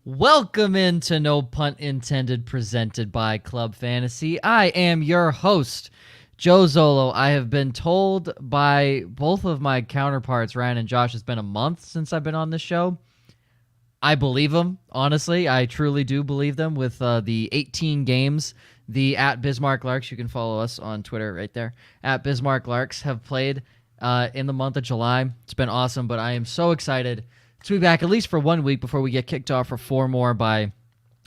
Welcome into No Punt Intended, presented by Club Fantasy. I am your host, Joe Zolo. I have been told by both of my counterparts, Ryan and Josh, it's been a month since I've been on this show. I believe them, honestly. I truly do believe them with the 18 games the at Bismarck Larks, you can follow us on Twitter right there, at Bismarck Larks, have played in the month of July. It's been awesome, but I am so excited to be back at least for 1 week before we get kicked off for 4 more by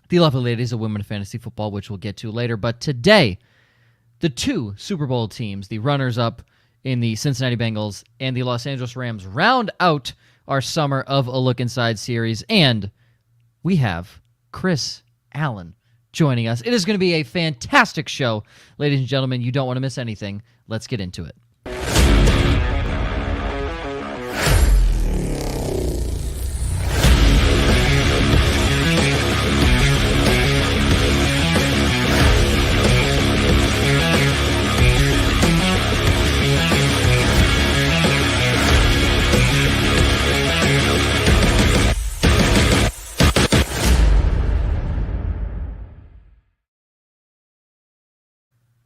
the lovely ladies of Women Fantasy Football, which we'll get to later. But today, the 2 Super Bowl teams, the runners-up in the Cincinnati Bengals and the Los Angeles Rams, round out our Summer of a Look Inside series, and we have Chris Allen joining us. It is going to be a fantastic show, ladies and gentlemen. You don't want to miss anything. Let's get into it.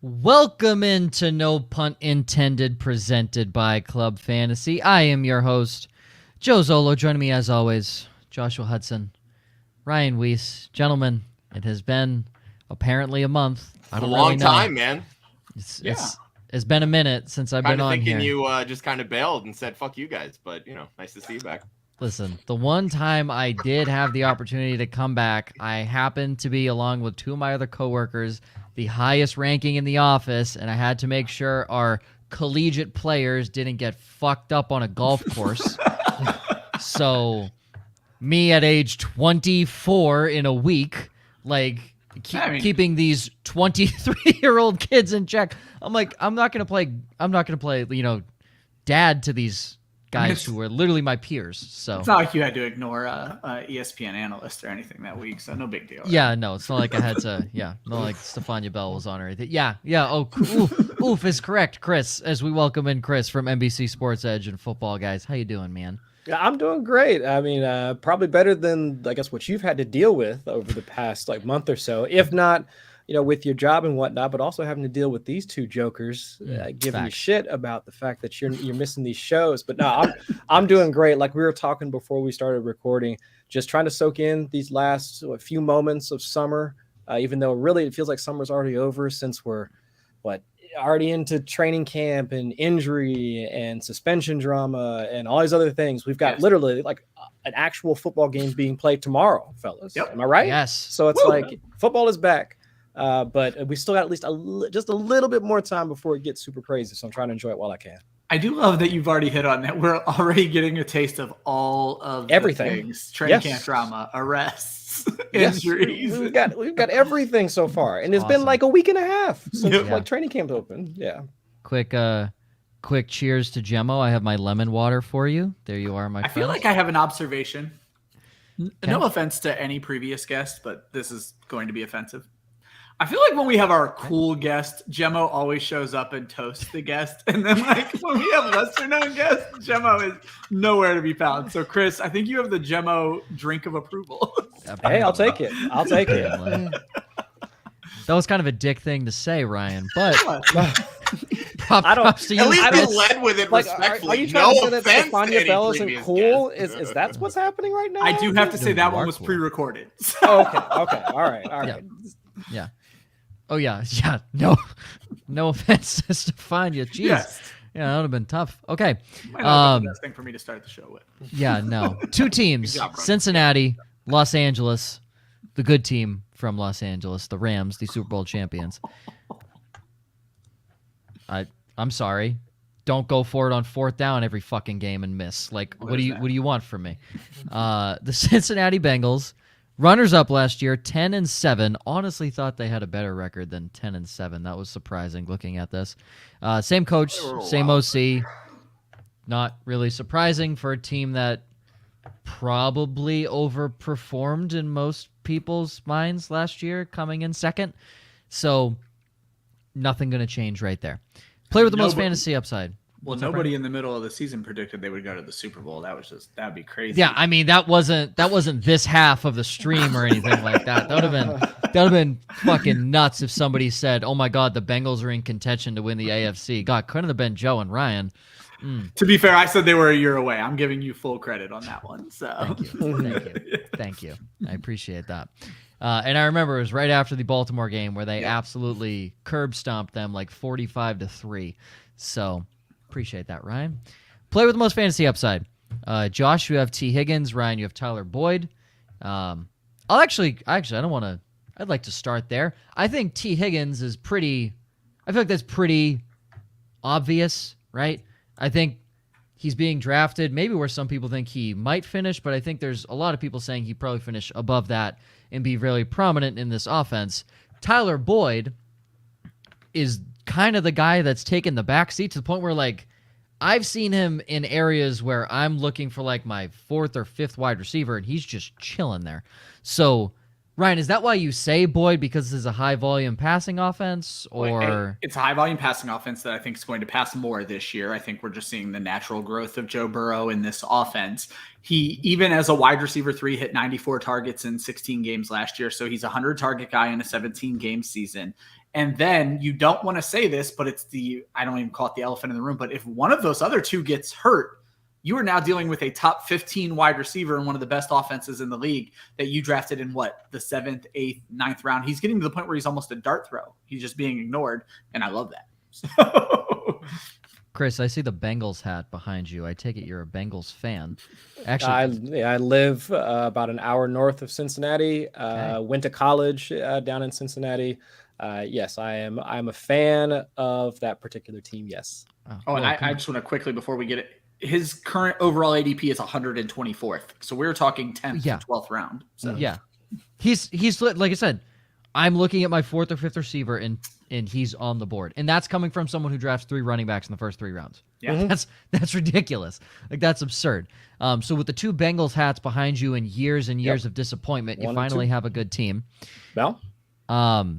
Welcome into No Punt Intended, presented by Club Fantasy. I am your host, Joe Zolo. Joining me as always, Joshua Hudson, Ryan Weiss. Gentlemen, it has been apparently a month. I don't really know. Time, man. It's been a minute since I've been on here. You just kind of bailed and said, fuck you guys, but, nice to see you back. Listen, the one time I did have the opportunity to come back, I happened to be, along with 2 of my other coworkers, the highest ranking in the office, and I had to make sure our collegiate players didn't get fucked up on a golf course. So, me at age 24 in a week, keeping these 23-year-old kids in check. I'm like, I'm not gonna play, dad to these guys who were literally my peers. So it's not like you had to ignore a ESPN analyst or anything that week, so no big deal. Right? Yeah, no, it's not like I had to. Yeah, not like Stefania Bell was on or anything. Yeah. Oh, oof is correct, Chris. As we welcome in Chris from NBC Sports Edge and Football Guys. How you doing, man? Yeah, I'm doing great. I mean, probably better than I guess what you've had to deal with over the past month or so, if not. With your job and whatnot, but also having to deal with these 2 jokers giving you shit about the fact that you're missing these shows. But no, I'm doing great. Like we were talking before we started recording, just trying to soak in these last few moments of summer, even though really it feels like summer's already over since we're already into training camp and injury and suspension drama and all these other things. We've got literally an actual football game being played tomorrow, fellas. Yep. Am I right? Yes. So it's football is back. But we still got at least just a little bit more time before it gets super crazy. So I'm trying to enjoy it while I can. I do love that you've already hit on that. We're already getting a taste of all of everything. The things. Training camp drama, arrests, injuries. We've got everything so far. And it's been like a week and a half since training camp's open. Yeah. Quick cheers to Gemmo. I have my lemon water for you. There you are, my friend. I feel like I have an observation. No offense to any previous guest, but this is going to be offensive. I feel like when we have our cool guest, Gemmo always shows up and toasts the guest. And then when we have lesser known guests, Gemmo is nowhere to be found. So Chris, I think you have the Gemmo drink of approval. Hey, I'll take it. That was kind of a dick thing to say, Ryan, but props to you. At least you led with it respectfully. Are you trying to say that Stefania Bell isn't cool? Is that what's happening right now? I do have to say that one was pre-recorded. So. Okay. All right. Yeah. Oh yeah. No offense to Stefania. Jeez. Yes. Yeah, that would have been tough. Okay. Might not be the best thing for me to start the show with. Yeah, no. 2 teams, job, Cincinnati, Los Angeles, the good team from Los Angeles, the Rams, the Super Bowl champions. I'm sorry. Don't go for it on 4th down every fucking game and miss. What do you want from me? The Cincinnati Bengals, runners up last year, 10-7. Honestly thought they had a better record than 10-7. That was surprising looking at this. Same coach, same OC. Not really surprising for a team that probably overperformed in most people's minds last year, coming in second. So nothing going to change right there. Player with the most fantasy upside. Well, nobody in the middle of the season predicted they would go to the Super Bowl. That'd be crazy. Yeah, I mean that wasn't this half of the stream or anything like that. That would have been fucking nuts if somebody said, "Oh my God, the Bengals are in contention to win the AFC." God, couldn't have been Joe and Ryan. To be fair, I said they were a year away. I'm giving you full credit on that one. So Thank you. I appreciate that. And I remember it was right after the Baltimore game where they absolutely curb stomped them like 45-3. So appreciate that, Ryan. Play with the most fantasy upside. Josh, you have T. Higgins. Ryan, you have Tyler Boyd. I'd like to start there. I think T. Higgins I feel like that's pretty obvious, right? I think he's being drafted maybe where some people think he might finish, but I think there's a lot of people saying he'd probably finish above that and be really prominent in this offense. Tyler Boyd is kind of the guy that's taken the backseat to the point where, like, I've seen him in areas where I'm looking for, like, my fourth or fifth wide receiver, and he's just chilling there. So, Ryan, is that why you say Boyd, because this is a high-volume passing offense? Or it's a high-volume passing offense that I think is going to pass more this year. I think we're just seeing the natural growth of Joe Burrow in this offense. He, even as a wide receiver 3, hit 94 targets in 16 games last year, so he's a 100-target guy in a 17-game season. And then you don't want to say this, but I don't even call it the elephant in the room, but if one of those other two gets hurt, you are now dealing with a top 15 wide receiver in one of the best offenses in the league that you drafted in the 7th, 8th, 9th round. He's getting to the point where he's almost a dart throw. He's just being ignored, and I love that. So. Chris, I see the Bengals hat behind you. I take it you're a Bengals fan. Actually, I live about an hour north of Cincinnati. Went to college down in Cincinnati. Yes, I'm a fan of that particular team. Yes. I just want to quickly, before we get it, his current overall ADP is 124th. So we're talking 10th to 12th round. So yeah, he's like I said, I'm looking at my fourth or fifth receiver and he's on the board. And that's coming from someone who drafts 3 running backs in the first 3 rounds. Yeah. That's ridiculous. Like, that's absurd. So with the 2 Bengals hats behind you and years of disappointment, you finally have a good team. Well, Tyler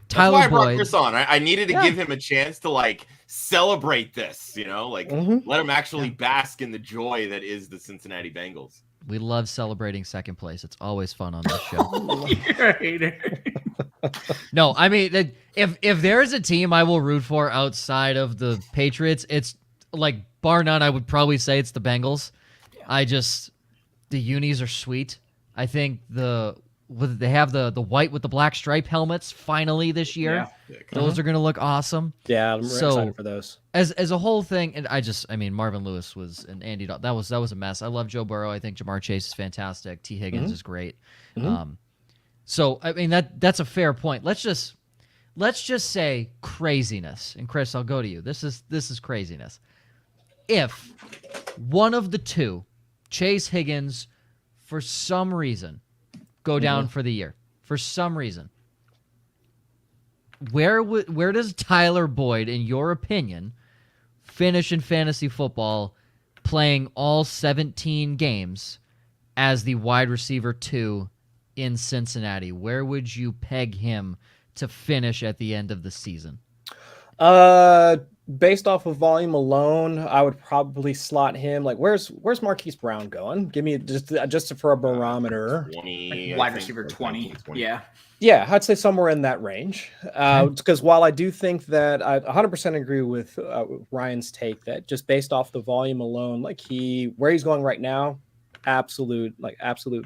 Boyd. I brought Chris on. I needed to give him a chance to, like, celebrate this, let him actually bask in the joy that is the Cincinnati Bengals. We love celebrating second place. It's always fun on this show. You're a hater. No, I mean, if there is a team I will root for outside of the Patriots, it's, like, bar none, I would probably say it's the Bengals. Yeah. The unis are sweet. I think they have the white with the black stripe helmets finally this year. Yeah. Those are going to look awesome. Yeah, I'm excited for those. As a whole thing, and Marvin Lewis was an Andy. That was a mess. I love Joe Burrow. I think Jamar Chase is fantastic. T. Higgins is great. So I mean that's a fair point. Let's just say craziness. And Chris, I'll go to you. This is craziness. If one of the two, Chase, Higgins, for some reason go down for the year, for some reason, where does Tyler Boyd, in your opinion, finish in fantasy football playing all 17 games as the wide receiver 2 in Cincinnati? Where would you peg him to finish at the end of the season? Based off of volume alone, I would probably slot him. Like, where's Marquis Brown going? Give me just for a barometer. 20, wide receiver 20. Yeah, I'd say somewhere in that range. Because while I do think that I 100% agree with Ryan's take that just based off the volume alone, like where he's going right now, absolute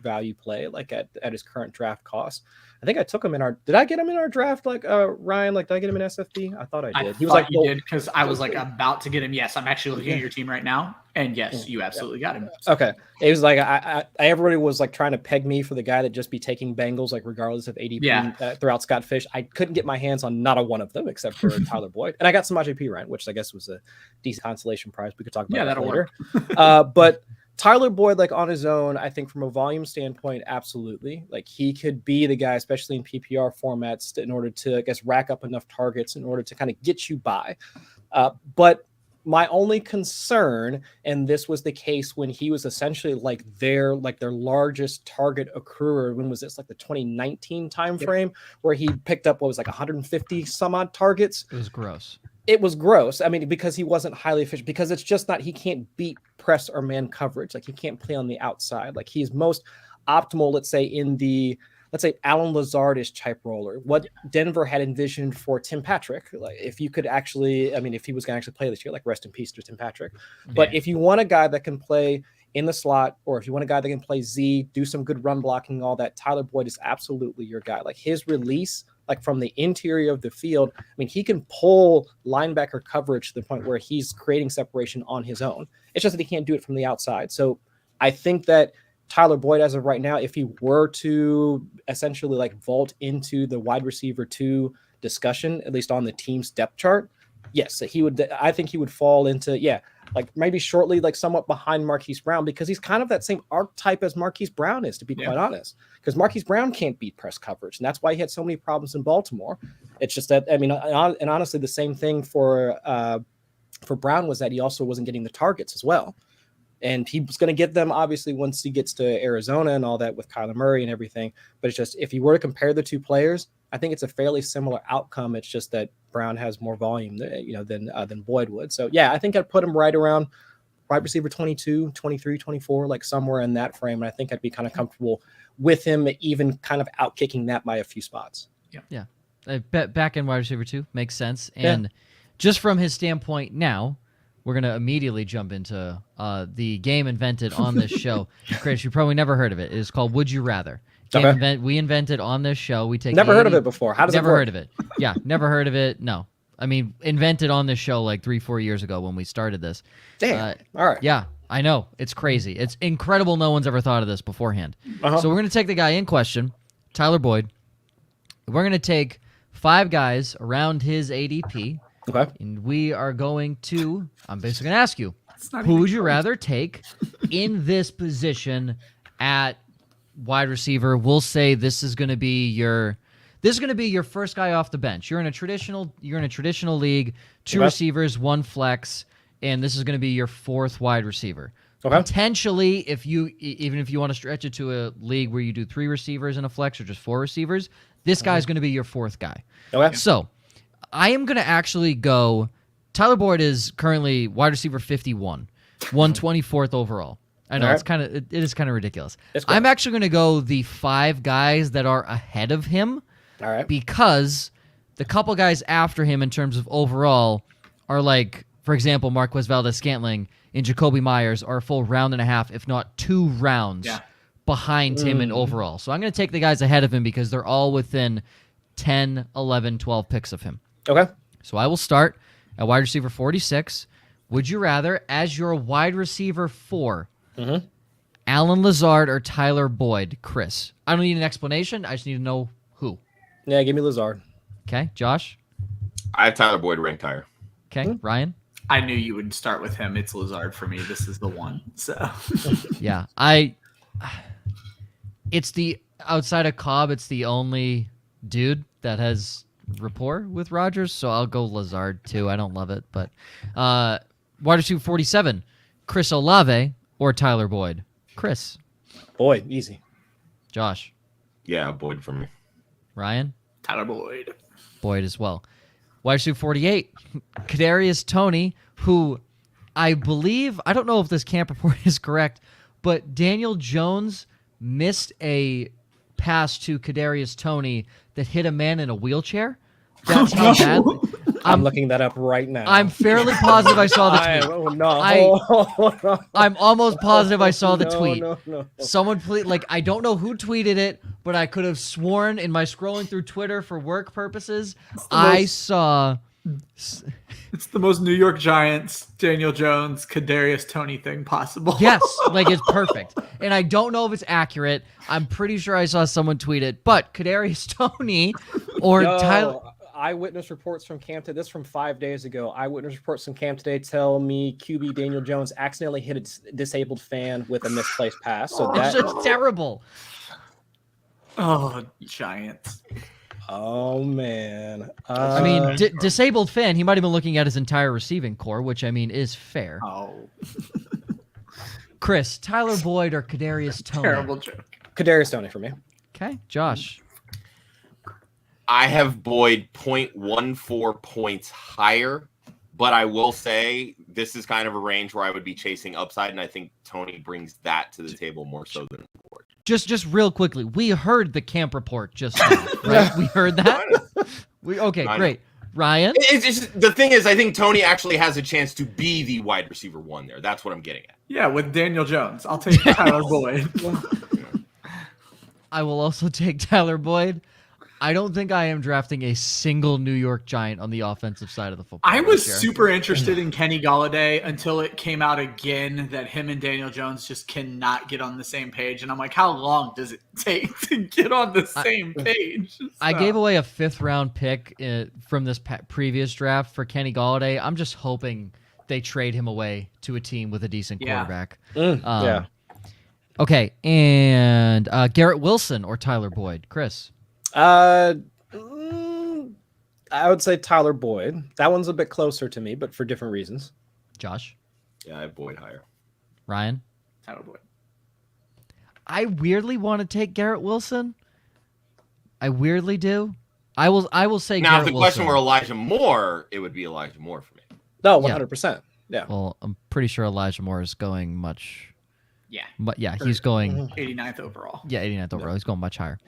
value play, like at his current draft cost. I think I took him did I get him in our draft? Like, Ryan, like, did I get him in SFB? I thought I did. He was like, you did, because I was like about to get him. Yes, I'm actually looking at your team right now. And yes, you absolutely got him. Okay. It was like, everybody was like trying to peg me for the guy that just be taking Bengals, like regardless of ADP throughout Scott Fish. I couldn't get my hands on not a one of them except for Tyler Boyd. And I got some IJP Ryan, which I guess was a decent consolation prize. We could talk about that later. But Tyler Boyd, like, on his own, I think from a volume standpoint, absolutely. Like, he could be the guy, especially in PPR formats, in order to, I guess, rack up enough targets in order to kind of get you by. But my only concern, and this was the case when he was essentially like their largest target accruer. When was this? Like the 2019 timeframe, where he picked up what was like 150 some odd targets. It was gross. It was gross. I mean, because he wasn't highly efficient, because it's just not, he can't beat press or man coverage. Like he can't play on the outside. Like he's most optimal, let's say Alan Lazard-ish type roller. What Denver had envisioned for Tim Patrick, like if you could actually, I mean, if he was going to actually play this year, like rest in peace to Tim Patrick. But if you want a guy that can play in the slot, or if you want a guy that can play Z, do some good run blocking, all that, Tyler Boyd is absolutely your guy. Like his release, like from the interior of the field, I mean, he can pull linebacker coverage to the point where he's creating separation on his own. It's just that he can't do it from the outside. So I think that Tyler Boyd, as of right now, if he were to essentially like vault into the wide receiver 2 discussion, at least on the team's depth chart, yes, he would. I think he would fall into, like maybe shortly, like somewhat behind Marquis Brown, because he's kind of that same archetype as Marquis Brown is, to be quite honest. Because Marquis Brown can't beat press coverage, and that's why he had so many problems in Baltimore. It's just that, I mean, and honestly, the same thing for Brown was that he also wasn't getting the targets as well. And he was going to get them, obviously, once he gets to Arizona and all that with Kyler Murray and everything. But it's just, if you were to compare the two players, I think it's a fairly similar outcome. It's just that Brown has more volume, than Boyd would. So, I think I'd put him right around wide receiver 22, 23, 24, like somewhere in that frame. And I think I'd be kind of comfortable with him even kind of outkicking that by a few spots. Yeah. Back in wide receiver 2 makes sense. And just from his standpoint now, we're going to immediately jump into the game invented on this show. Chris, you probably never heard of it. It is called Would You Rather. We invented on this show. We take never heard of it before. How does it work? Never heard of it. Yeah, never heard of it. No. I mean, invented on this show like 3-4 years ago when we started this. Damn. All right. Yeah, I know. It's crazy. It's incredible no one's ever thought of this beforehand. So we're going to take the guy in question, Tyler Boyd. We're going to take 5 guys around his ADP. Okay. And we are going to, I'm basically going to ask you, who would you rather take in this position at wide receiver? We'll say this is going to be your first guy off the bench. You're in a traditional league, 2 receivers, 1 flex, and this is going to be your 4th wide receiver. Okay. Potentially, even if you want to stretch it to a league where you do 3 receivers in a flex or just 4 receivers, this guy's going to be your 4th guy. Okay. So I am going to actually go. Tyler Boyd is currently wide receiver 51, 124th overall. I know it is kind of ridiculous. I'm actually going to go the 5 guys that are ahead of him. All right. Because the couple guys after him in terms of overall are like, for example, Marquez Valdes-Scantling and Jacoby Myers are a full round and a half, if not 2 rounds behind him in overall. So I'm going to take the guys ahead of him because they're all within 10, 11, 12 picks of him. Okay. So I will start at wide receiver 46. Would you rather, as your wide receiver 4, Alan Lazard or Tyler Boyd? Chris, I don't need an explanation. I just need to know who. Yeah, give me Lazard. Okay, Josh? I have Tyler Boyd ranked higher. Okay, Ryan? I knew you would start with him. It's Lazard for me. This is the one. So yeah, it's the outside of Cobb, it's the only dude that has rapport with Rodgers, so I'll go Lazard too. I don't love it, but wide receiver 47, Chris Olave or Tyler Boyd? Chris. Boyd, easy. Josh. Yeah, Boyd for me. Ryan. Tyler Boyd. Boyd as well. Wide receiver 48, Kadarius Toney, who I believe, I don't know if this camp report is correct, but Daniel Jones missed a pass to Kadarius Toney that hit a man in a wheelchair. That's how bad. I'm looking that up right now. I'm fairly positive I saw the tweet. I'm almost positive I saw the tweet. No. Someone please, I don't know who tweeted it, but I could have sworn in my scrolling through Twitter for work purposes, I saw. It's the most New York Giants, Daniel Jones, Kadarius Toney thing possible. Yes, it's perfect. And I don't know if it's accurate. I'm pretty sure I saw someone tweet it, but Kadarius Toney or Tyler. Eyewitness reports from camp today. This from 5 days ago. Eyewitness reports from camp today tell me QB Daniel Jones accidentally hit a disabled fan with a misplaced pass. So that's terrible. Oh, Giants. Oh, man. I mean, disabled fan, he might have been looking at his entire receiving core, which, I mean, is fair. Oh. Chris, Tyler Boyd or Kadarius Toney? Terrible joke. Kadarius Toney for me. Okay. Josh. I have Boyd 0.14 points higher But I will say this is kind of a range where I would be chasing upside, and I think Tony brings that to the table more so than Ford. Just real quickly, we heard the camp report just now, right? We heard that. Great. Ryan? It's just, the thing is, I think Tony actually has a chance to be the wide receiver one there. That's what I'm getting at. Yeah, with Daniel Jones. I'll take Tyler Boyd. I will also take Tyler Boyd. I don't think I am drafting a single New York Giant on the offensive side of the football. I was super interested in Kenny Golladay until it came out again that him and Daniel Jones just cannot get on the same page. And I'm like, how long does it take to get on the same page? So. I gave away a 5th-round pick from this previous draft for Kenny Golladay. I'm just hoping they trade him away to a team with a decent quarterback. Yeah. Okay, and Garrett Wilson or Tyler Boyd? Chris? I would say Tyler Boyd. That one's a bit closer to me, but for different reasons. Josh? Yeah, I have Boyd higher. Ryan? Tyler Boyd. I weirdly want to take Garrett Wilson. I weirdly do. I will say now, Garrett if the question Wilson. were Elijah Moore, it would be Elijah Moore for me. No, 100%. Yeah. Well, I'm pretty sure Elijah Moore is going much. Yeah. But yeah, he's going 89th overall. Yeah, 89th overall. He's going much higher.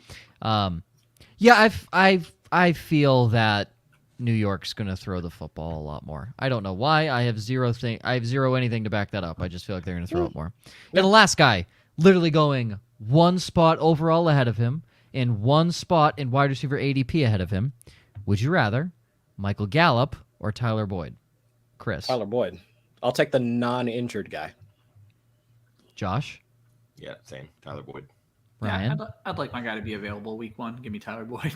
Yeah, I feel that New York's going to throw the football a lot more. I don't know why. I have zero anything to back that up. I just feel like they're going to throw it more. And the last guy, literally going one spot overall ahead of him and one spot in wide receiver ADP ahead of him. Would you rather Michael Gallup or Tyler Boyd? Chris? Tyler Boyd. I'll take the non-injured guy. Josh? Yeah, same. Tyler Boyd. Ryan? Yeah, I'd like my guy to be available week 1. Give me Tyler Boyd.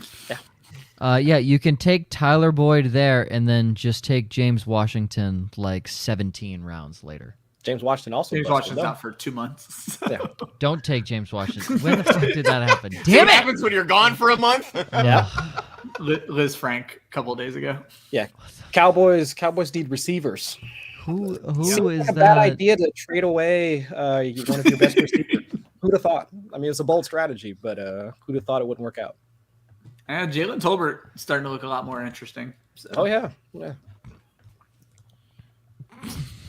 Yeah, you can take Tyler Boyd there and then just take James Washington like 17 rounds later. James Washington also. James Washington's out for 2 months. Yeah. Don't take James Washington. When the fuck did that happen? Damn What it! happens when you're gone for a month? Yeah. Liz Frank a couple of days ago. Yeah. Cowboys need receivers. Who is a that? bad idea to trade away one of your best receivers. Who'd have thought? I mean, it's a bold strategy, but who'd have thought it wouldn't work out? And Jalen Tolbert starting to look a lot more interesting. So. Oh yeah.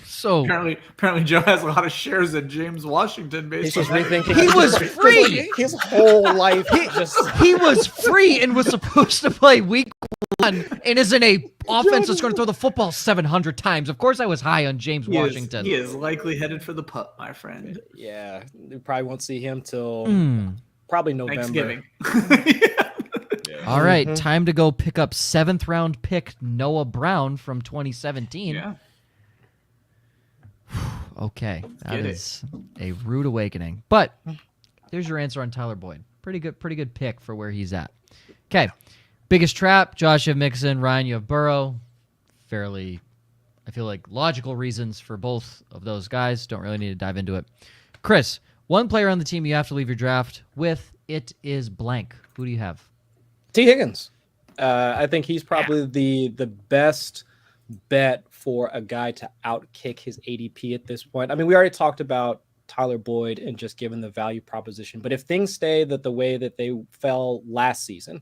So apparently Joe has a lot of shares in James Washington. He's Based on just rethinking. He was free. His whole life. he was free and was supposed to play week 1 and is in a offense that's going to throw the football 700 times. Of course, I was high on James Washington. He is likely headed for the pup, my friend. Yeah, we probably won't see him till probably November. Thanksgiving. All right, time to go pick up 7th-round pick Noah Brown from 2017. Yeah. Okay, that is a rude awakening. But there's your answer on Tyler Boyd. Pretty good pick for where he's at. Okay, biggest trap. Josh, you have Mixon. Ryan, you have Burrow. Fairly, I feel like logical reasons for both of those guys. Don't really need to dive into it. Chris, one player on the team you have to leave your draft with. It is blank. Who do you have? T. Higgins. I think he's probably the best bet for a guy to outkick his ADP at this point. I mean, we already talked about Tyler Boyd and just given the value proposition, but if things stay the way that they fell last season,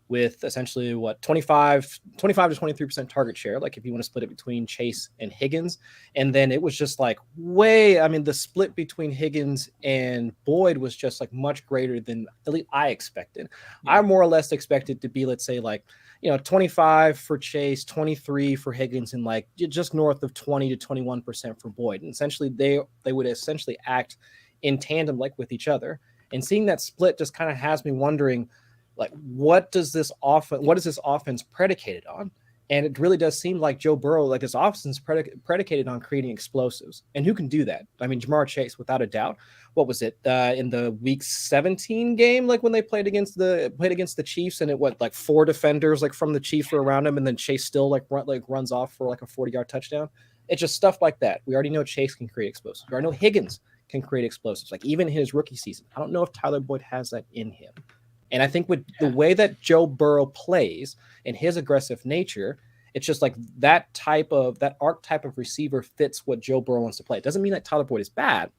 with essentially 25 to 23% target share, like if you want to split it between Chase and Higgins, and then it was just like the split between Higgins and Boyd was just like much greater than at least I expected. I more or less expected to be, let's say, 25 for Chase, 23 for Higgins, and like just north of 20 to 21% for Boyd. And essentially they would essentially act in tandem, like with each other. And seeing that split just kind of has me wondering, like, what is this offense predicated on? And it really does seem like Joe Burrow, like this offense is predicated on creating explosives. And who can do that? I mean, Jamar Chase, without a doubt. What was it in the Week 17 game? Like when they played against the Chiefs, and it 4 defenders like from the Chiefs were around him, and then Chase still runs off for like a 40-yard touchdown. It's just stuff like that. We already know Chase can create explosives. We already know Higgins can create explosives. Like even in his rookie season, I don't know if Tyler Boyd has that in him. And I think with the way that Joe Burrow plays and his aggressive nature, it's just like that archetype of receiver fits what Joe Burrow wants to play. It doesn't mean that Tyler Boyd is bad.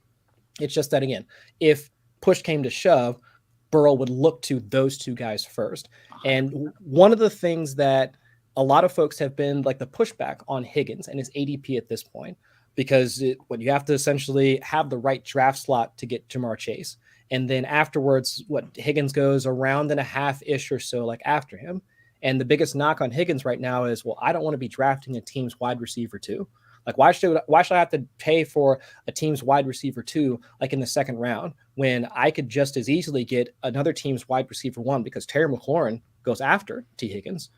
It's just that, again, if push came to shove, Burrow would look to those two guys first. And one of the things that a lot of folks have been like the pushback on Higgins and his ADP at this point, because when you have to essentially have the right draft slot to get Ja'Marr Chase. And then afterwards, Higgins goes a round and a half-ish or so like after him. And the biggest knock on Higgins right now is, well, I don't want to be drafting a team's wide receiver 2. Like, why should I have to pay for a team's wide receiver 2, like in the second round, when I could just as easily get another team's wide receiver 1, because Terry McLaurin goes after T. Higgins.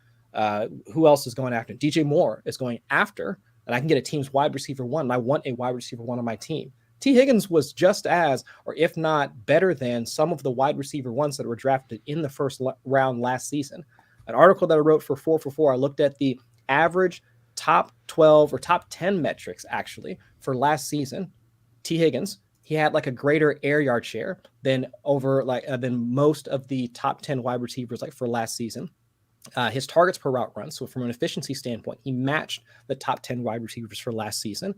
Who else is going after? DJ Moore is going after, and I can get a team's wide receiver 1, and I want a wide receiver 1 on my team. T. Higgins was just as, or if not better than, some of the wide receiver 1s that were drafted in the first round last season. An article that I wrote for 4for4, I looked at the average top 12 or top 10 metrics actually for last season. T. Higgins, he had like a greater air yard share than most of the top 10 wide receivers like for last season. His targets per route run, so from an efficiency standpoint, he matched the top 10 wide receivers for last season.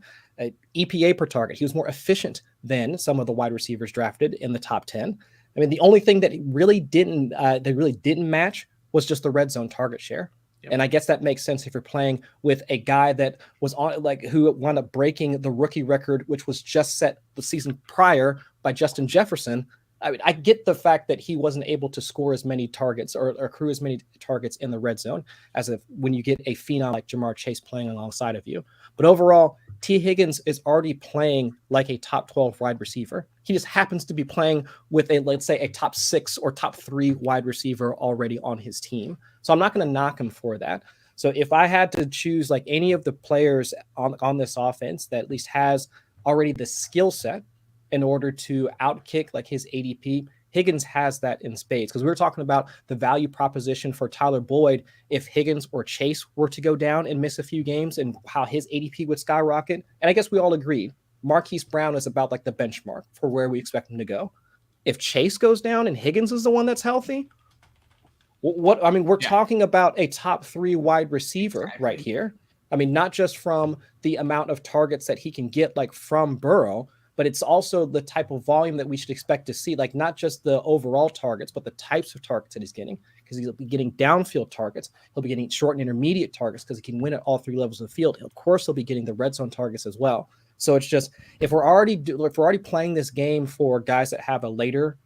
EPA per target, he was more efficient than some of the wide receivers drafted in the top 10. I mean, the only thing that really didn't match was just the red zone target share. Yep. And I guess that makes sense if you're playing with a guy that was on, like, who wound up breaking the rookie record, which was just set the season prior by Justin Jefferson. I mean, I get the fact that he wasn't able to score as many targets or accrue as many targets in the red zone as when you get a phenom like Ja'Marr Chase playing alongside of you. But overall, T. Higgins is already playing like a top 12 wide receiver. He just happens to be playing with let's say a top 6 or top 3 wide receiver already on his team. So I'm not going to knock him for that. So if I had to choose like any of the players on this offense that at least has already the skill set in order to outkick like his ADP, Higgins has that in spades, because we were talking about the value proposition for Tyler Boyd if Higgins or Chase were to go down and miss a few games and how his ADP would skyrocket. And I guess we all agreed Marquis Brown is about like the benchmark for where we expect him to go. If Chase goes down and Higgins is the one that's healthy, we're talking about a top 3 wide receiver right here. I mean, not just from the amount of targets that he can get like from Burrow, but it's also the type of volume that we should expect to see, like not just the overall targets, but the types of targets that he's getting, because he'll be getting downfield targets. He'll be getting short and intermediate targets because he can win at all 3 levels of the field. Of course, he'll be getting the red zone targets as well. So it's just, if we're already playing this game for guys that have a later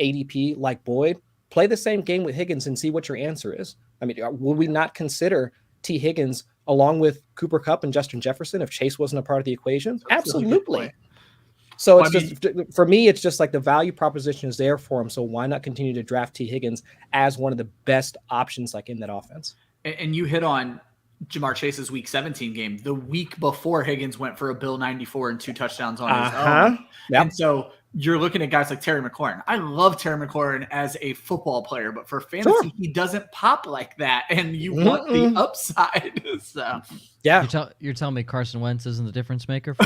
ADP like Boyd, play the same game with Higgins and see what your answer is. I mean, would we not consider T. Higgins along with Cooper Kupp and Justin Jefferson if Chase wasn't a part of the equation? Absolutely. So for me, it's just like the value proposition is there for him. So why not continue to draft T. Higgins as one of the best options like in that offense? And you hit on Ja'Marr Chase's week 17 game, the week before Higgins went for a Bill 94 and 2 touchdowns on his own. Yep. And so you're looking at guys like Terry McLaurin. I love Terry McLaurin as a football player, but for fantasy, he doesn't pop like that. And you want the upside. So yeah. You're telling me Carson Wentz isn't the difference maker for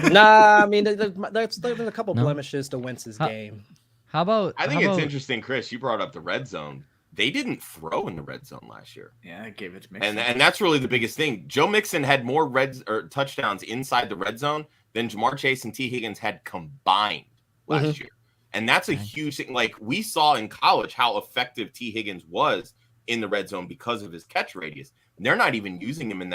Nah, I mean, there's a couple blemishes to Wentz's game. How about it's interesting, Chris, you brought up the red zone. They didn't throw in the red zone last year. Yeah, I gave it to Mixon. And that's really the biggest thing. Joe Mixon had more touchdowns inside the red zone than Ja'Marr Chase and T. Higgins had combined last year. And that's a huge thing. Like, we saw in college how effective T. Higgins was in the red zone because of his catch radius. They're not even using him in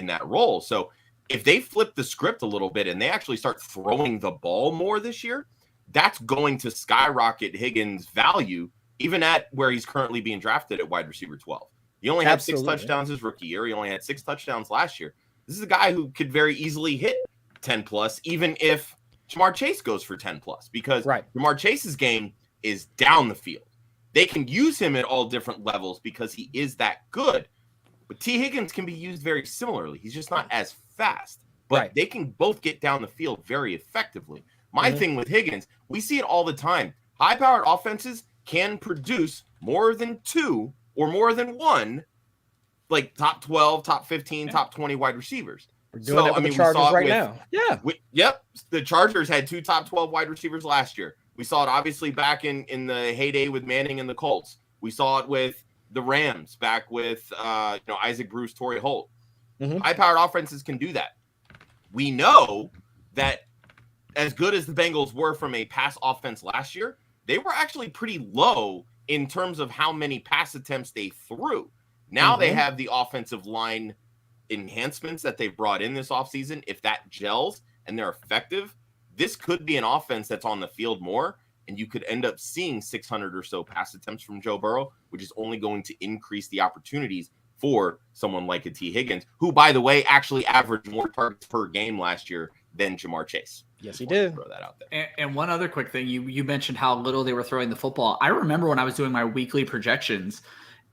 that role. So if they flip the script a little bit and they actually start throwing the ball more this year, that's going to skyrocket Higgins' value, even at where he's currently being drafted at wide receiver 12. He only had 6 touchdowns his rookie year. He only had 6 touchdowns last year. This is a guy who could very easily hit 10 plus, even if Ja'Marr Chase goes for 10 plus, because Ja'Marr Chase's game is down the field. They can use him at all different levels because he is that good. But T. Higgins can be used very similarly. He's just not as fast, but they can both get down the field very effectively. My thing with Higgins, we see it all the time. High-powered offenses can produce more than 2 or more than 1, like top 12, top 15, top 20 wide receivers. We're doing that with the Chargers now. Yeah. The Chargers had 2 top 12 wide receivers last year. We saw it obviously back in the heyday with Manning and the Colts. We saw it with the Rams back with Isaac Bruce, Torrey Holt. High-powered offenses can do that. We know that as good as the Bengals were from a pass offense last year, they were actually pretty low in terms of how many pass attempts they threw. Now they have the offensive line enhancements that they've brought in this offseason. If that gels and they're effective, this could be an offense that's on the field more, and you could end up seeing 600 or so pass attempts from Joe Burrow, which is only going to increase the opportunities for someone like a T. Higgins, who, by the way, actually averaged more targets per game last year than Jamar Chase. Yes, he did. Throw that out there. And one other quick thing, you mentioned how little they were throwing the football. I remember when I was doing my weekly projections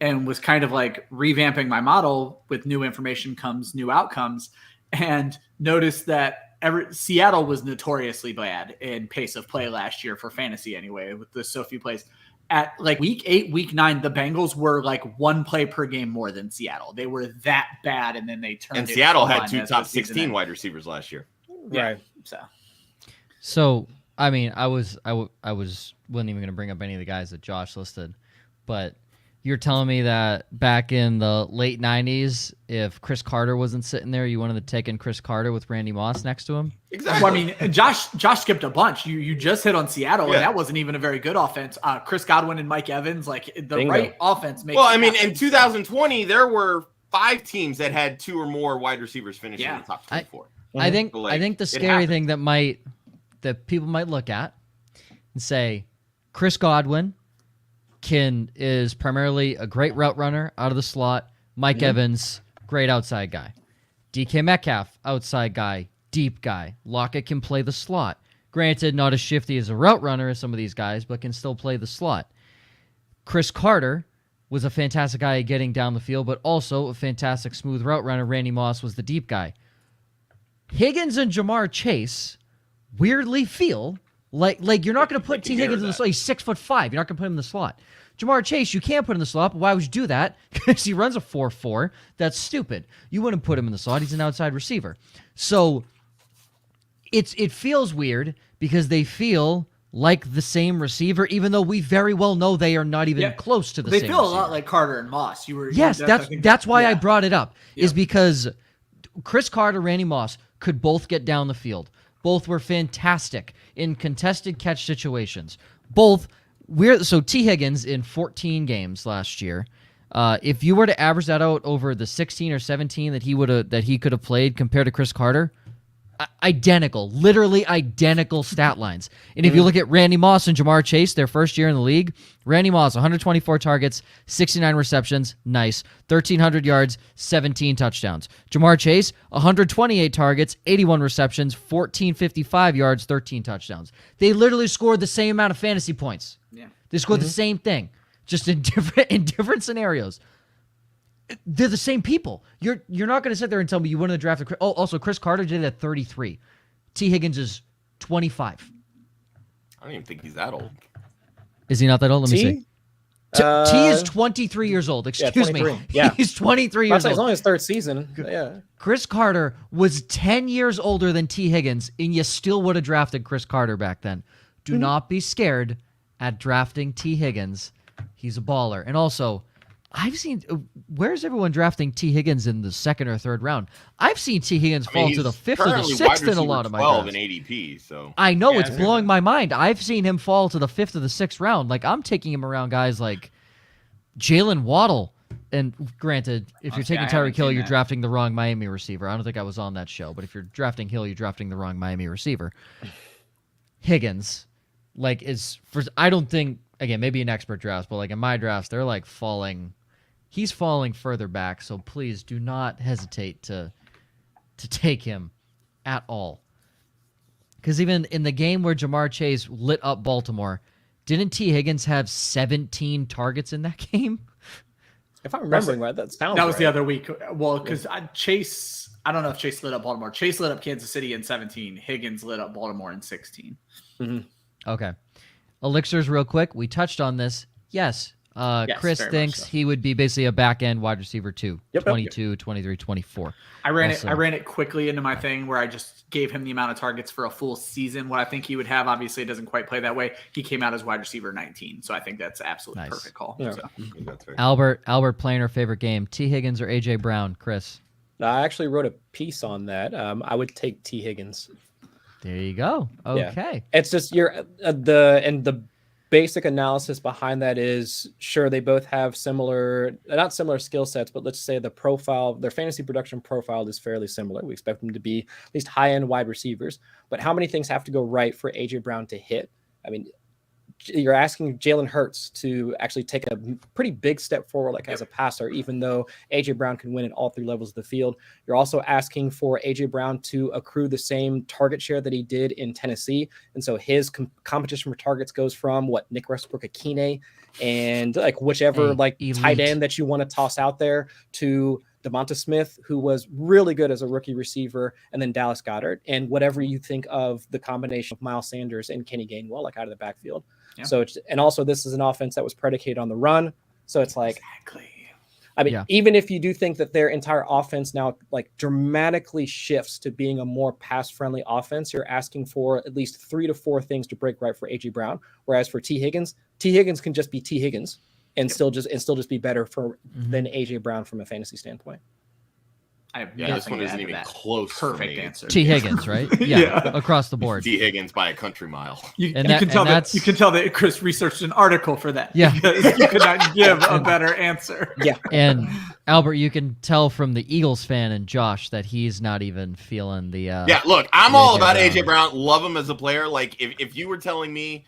and was kind of like revamping my model with new information comes new outcomes, and noticed that Seattle was notoriously bad in pace of play last year for fantasy anyway, with the so few plays. At like week 8, week 9, the Bengals were like 1 play per game more than Seattle. They were that bad, and then they turned. And Seattle had 2 top 16 wide receivers last year. Yeah, right. So I mean, I wasn't even going to bring up any of the guys that Josh listed, but you're telling me that back in the late 90s, if Chris Carter wasn't sitting there, you wanted to take in Chris Carter with Randy Moss next to him? Exactly. Well, I mean, Josh skipped a bunch. You just hit on Seattle, and that wasn't even a very good offense. Chris Godwin and Mike Evans, like the Bingo. right offense makes. Well, I mean, in 2020, there were 5 teams that had 2 or more wide receivers finishing in the top 24. I think the scary thing that people might look at and say, Chris Godwin is primarily a great route runner out of the slot. Mike Evans, great outside guy. DK Metcalf, outside guy, deep guy. Lockett can play the slot. Granted, not as shifty as a route runner as some of these guys, but can still play the slot. Chris Carter was a fantastic guy getting down the field, but also a fantastic smooth route runner. Randy Moss was the deep guy. Higgins and Jamar Chase weirdly feel like you're not going to put T. Higgins in the slot. He's 6'5". You're not going to put him in the slot. Jamar Chase, you can't put in the slot, but why would you do that? Because he runs a 4.4. That's stupid. You wouldn't put him in the slot. He's an outside receiver. So it feels weird because they feel like the same receiver, even though we very well know they are not even close to the same They feel receiver. a lot like Carter and Moss. That's why I brought it up, is because Chris Carter, Randy Moss could both get down the field. Both were fantastic in contested catch situations. So T. Higgins in 14 games last year, if you were to average that out over the 16 or 17 that he could have played compared to Chris Carter, literally identical stat lines. And if you look at Randy Moss and Jamar Chase, their first year in the league, Randy Moss, 124 targets, 69 receptions, nice, 1,300 yards, 17 touchdowns. Jamar Chase, 128 targets, 81 receptions, 1,455 yards, 13 touchdowns. They literally scored the same amount of fantasy points. Yeah. They scored the same thing, just in different scenarios. They're the same people. You're not going to sit there and tell me you wouldn't have drafted. Oh, also Chris Carter did it at 33. T. Higgins is 25. I don't even think he's that old. Is he not that old? Let me see. T is 23 years old. Excuse me. Yeah. He's 23 years old. It's only his 3rd season. Yeah. Chris Carter was 10 years older than T. Higgins, and you still would have drafted Chris Carter back then. Do not be scared at drafting T. Higgins. He's a baller. And also, I've seen where's everyone drafting T. Higgins in the 2nd or 3rd round? I've seen T. Higgins fall to the 5th or the 6th in a lot of my drafts. 12 in ADP, so I know it's blowing my mind. I've seen him fall to the 5th or the 6th round. Like I'm taking him around guys like Jalen Waddle. And granted, if you're taking Tyreek Hill, you're drafting the wrong Miami receiver. I don't think I was on that show, but if you're drafting Hill, you're drafting the wrong Miami receiver. Higgins, I don't think, again, maybe in expert drafts, but like in my drafts, they're like falling. He's falling further back, so please do not hesitate to take him at all. Because even in the game where Jamar Chase lit up Baltimore, didn't T. Higgins have 17 targets in that game? If I'm remembering right, that sounds right. That was the other week. Well, because Chase, I don't know if Chase lit up Baltimore. Chase lit up Kansas City in 17. Higgins lit up Baltimore in 16. Okay. Elixirs real quick. We touched on this. Yes. Chris thinks he would be basically a back-end wide receiver too. 22, 23, 24. I ran it quickly into my thing where I just gave him the amount of targets for a full season. What I think he would have, obviously it doesn't quite play that way. He came out as wide receiver 19. So I think that's absolutely perfect call. Yeah. So. That's right. Albert playing her favorite game. T. Higgins or AJ Brown, Chris? I actually wrote a piece on that. I would take T. Higgins. There you go. Okay. Yeah. It's just the basic analysis behind that is, sure, they both have not similar skill sets, but let's say their fantasy production profile is fairly similar. We expect them to be at least high-end wide receivers, but how many things have to go right for A.J. Brown to hit? I mean, you're asking Jalen Hurts to actually take a pretty big step forward, as a passer, even though A.J. Brown can win at all three levels of the field. You're also asking for A.J. Brown to accrue the same target share that he did in Tennessee. And so his competition for targets goes from Nick Westbrook-Akine and whichever tight end that you want to toss out there to Devonta Smith, who was really good as a rookie receiver, and then Dallas Goedert, and whatever you think of the combination of Miles Sanders and Kenny Gainwell, out of the backfield. Yeah. So and also this is an offense that was predicated on the run. So it's exactly. I mean, even if you do think that their entire offense now dramatically shifts to being a more pass-friendly offense, you're asking for at least 3 to 4 things to break right for A.J. Brown. Whereas for T. Higgins can just be T. Higgins and still just be better than A.J. Brown from a fantasy standpoint. This one isn't even close. Perfect answer. T. Higgins, right? Yeah, across the board. T. Higgins by a country mile. You can tell that Chris researched an article for that. Yeah, you could not give a better answer. Yeah, and Albert, you can tell from the Eagles fan and Josh that he's not even feeling the. Look, I'm all about AJ Brown. Love him as a player. If you were telling me,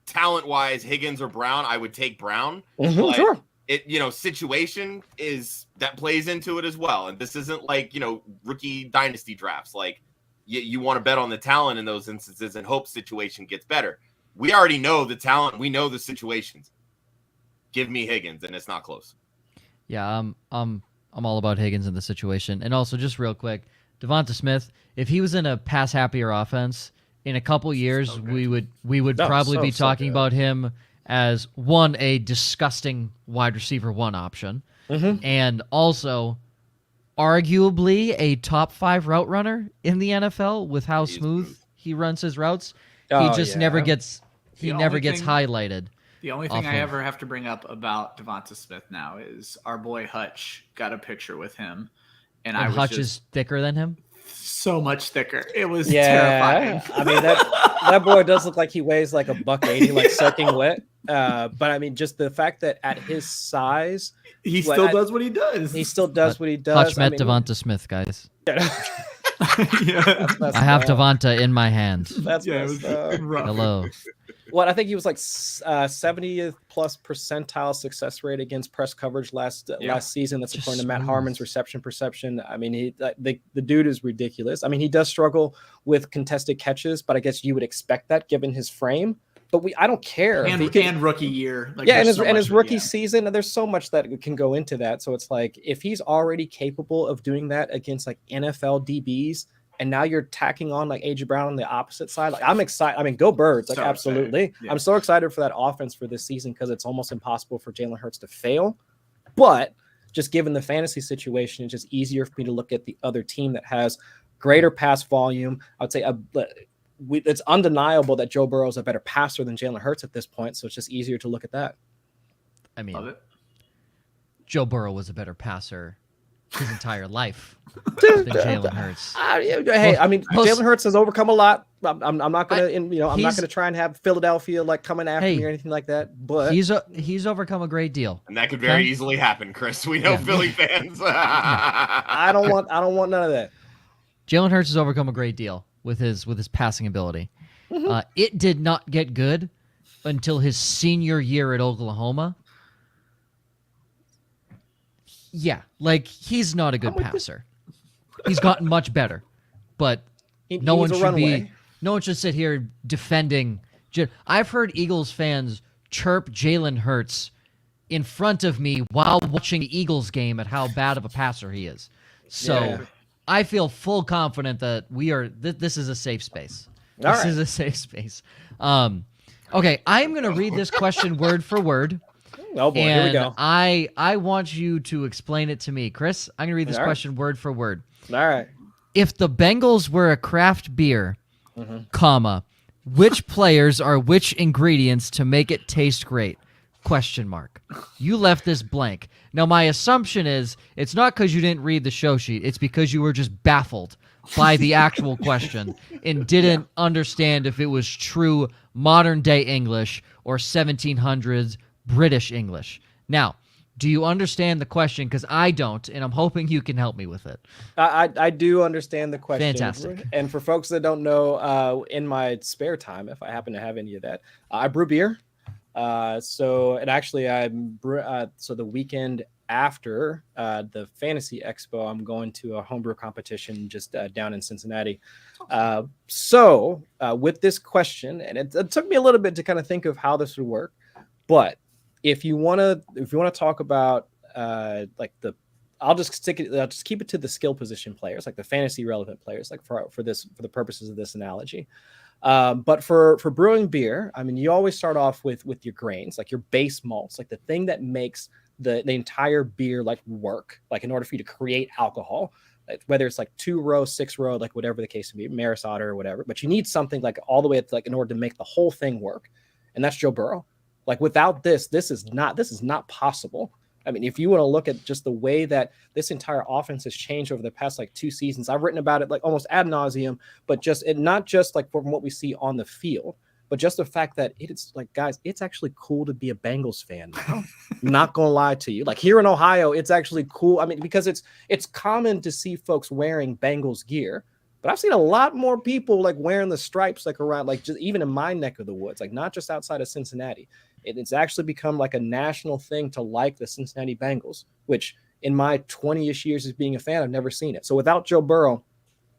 talent-wise, Higgins or Brown, I would take Brown. Mm-hmm, sure. Situation is that plays into it as well. And this isn't rookie dynasty drafts. You want to bet on the talent in those instances and hope situation gets better. We already know the talent. We know the situations. Give me Higgins, and it's not close. Yeah, I'm all about Higgins in the situation. And also, just real quick, Devonta Smith, if he was in a pass happier offense in a couple years, we would probably be talking about him as a disgusting wide receiver 1 option, and also arguably a top 5 route runner in the NFL with how smooth he runs his routes. He just never gets highlighted. The only thing I ever have to bring up about Devonta Smith now is our boy Hutch got a picture with him, and Hutch is thicker than him. So much thicker. It was terrifying. I mean, that boy does look like he weighs like $180, soaking wet. But I mean, just the fact that at his size, he still does what he does. He still does what he does. Hutch met Devonta Smith, guys. Yeah. I have Devonta in my hand. That's rough. Hello. Well, I think he was 70th plus percentile success rate against press coverage last season. That's according to Matt Harmon's reception perception. I mean, the dude is ridiculous. I mean, he does struggle with contested catches, but I guess you would expect that given his frame. But I don't care. And rookie year. And his rookie season, there's so much that can go into that. So it's if he's already capable of doing that against NFL DBs, and now you're tacking on A.J. Brown on the opposite side. I'm excited. I mean, go Birds. Absolutely. Yeah. I'm so excited for that offense for this season because it's almost impossible for Jalen Hurts to fail. But just given the fantasy situation, it's just easier for me to look at the other team that has greater pass volume. I would say it's undeniable that Joe Burrow is a better passer than Jalen Hurts at this point. So it's just easier to look at that. I mean, Joe Burrow was a better passer his entire life than Jalen Hurts. Hey, I mean, Jalen Hurts has overcome a lot. I'm not gonna, I'm not gonna try and have Philadelphia coming after me or anything like that. But he's overcome a great deal, and that could very easily happen, Chris. We know Philly fans. I don't want none of that. Jalen Hurts has overcome a great deal with his passing ability. It did not get good until his senior year at Oklahoma. Yeah, he's not a good passer. He's gotten much better, but no one should sit here defending. I've heard Eagles fans chirp Jalen Hurts in front of me while watching the Eagles game at how bad of a passer he is. So I feel full confident that this is a safe space. This is a safe space. Okay, I'm going to read this question word for word. Oh boy, here we go. I want you to explain it to me. Chris, I'm going to read this question word for word. All right. If the Bengals were a craft beer, comma, which players are which ingredients to make it taste great? Question mark. You left this blank. Now, my assumption is it's not because you didn't read the show sheet. It's because you were just baffled by the actual question and didn't understand if it was true modern day English or 1700s British English. Now, do you understand the question? Because I don't, and I'm hoping you can help me with it. I do understand the question. Fantastic. And for folks that don't know, in my spare time, if I happen to have any of that, I brew beer. So the weekend after the Fantasy Expo, I'm going to a homebrew competition just down in Cincinnati. So with this question, and it took me a little bit to kind of think of how this would work, but if you want to talk about I'll just keep it to the skill position players, like the fantasy relevant players, like for the purposes of this analogy. But for brewing beer, I mean, you always start off with your grains, like your base malts, like the thing that makes the entire beer like work, like in order for you to create alcohol, whether it's like 2-row, 6-row, like whatever the case may be, Maris Otter or whatever. But you need something like all the way up to, like, in order to make the whole thing work, and that's Joe Burrow. Like without this is not possible. I mean, if you want to look at just the way that this entire offense has changed over the past like 2 seasons, I've written about it like almost ad nauseum, but not just like from what we see on the field, but just the fact that it's like, guys, it's actually cool to be a Bengals fan now. I'm not gonna lie to you. Like here in Ohio, it's actually cool. I mean, because it's common to see folks wearing Bengals gear, but I've seen a lot more people like wearing the stripes like around, like just even in my neck of the woods, like not just outside of Cincinnati. It's actually become like a national thing to like the Cincinnati Bengals, which in my 20-ish years as being a fan, I've never seen it. So without Joe Burrow,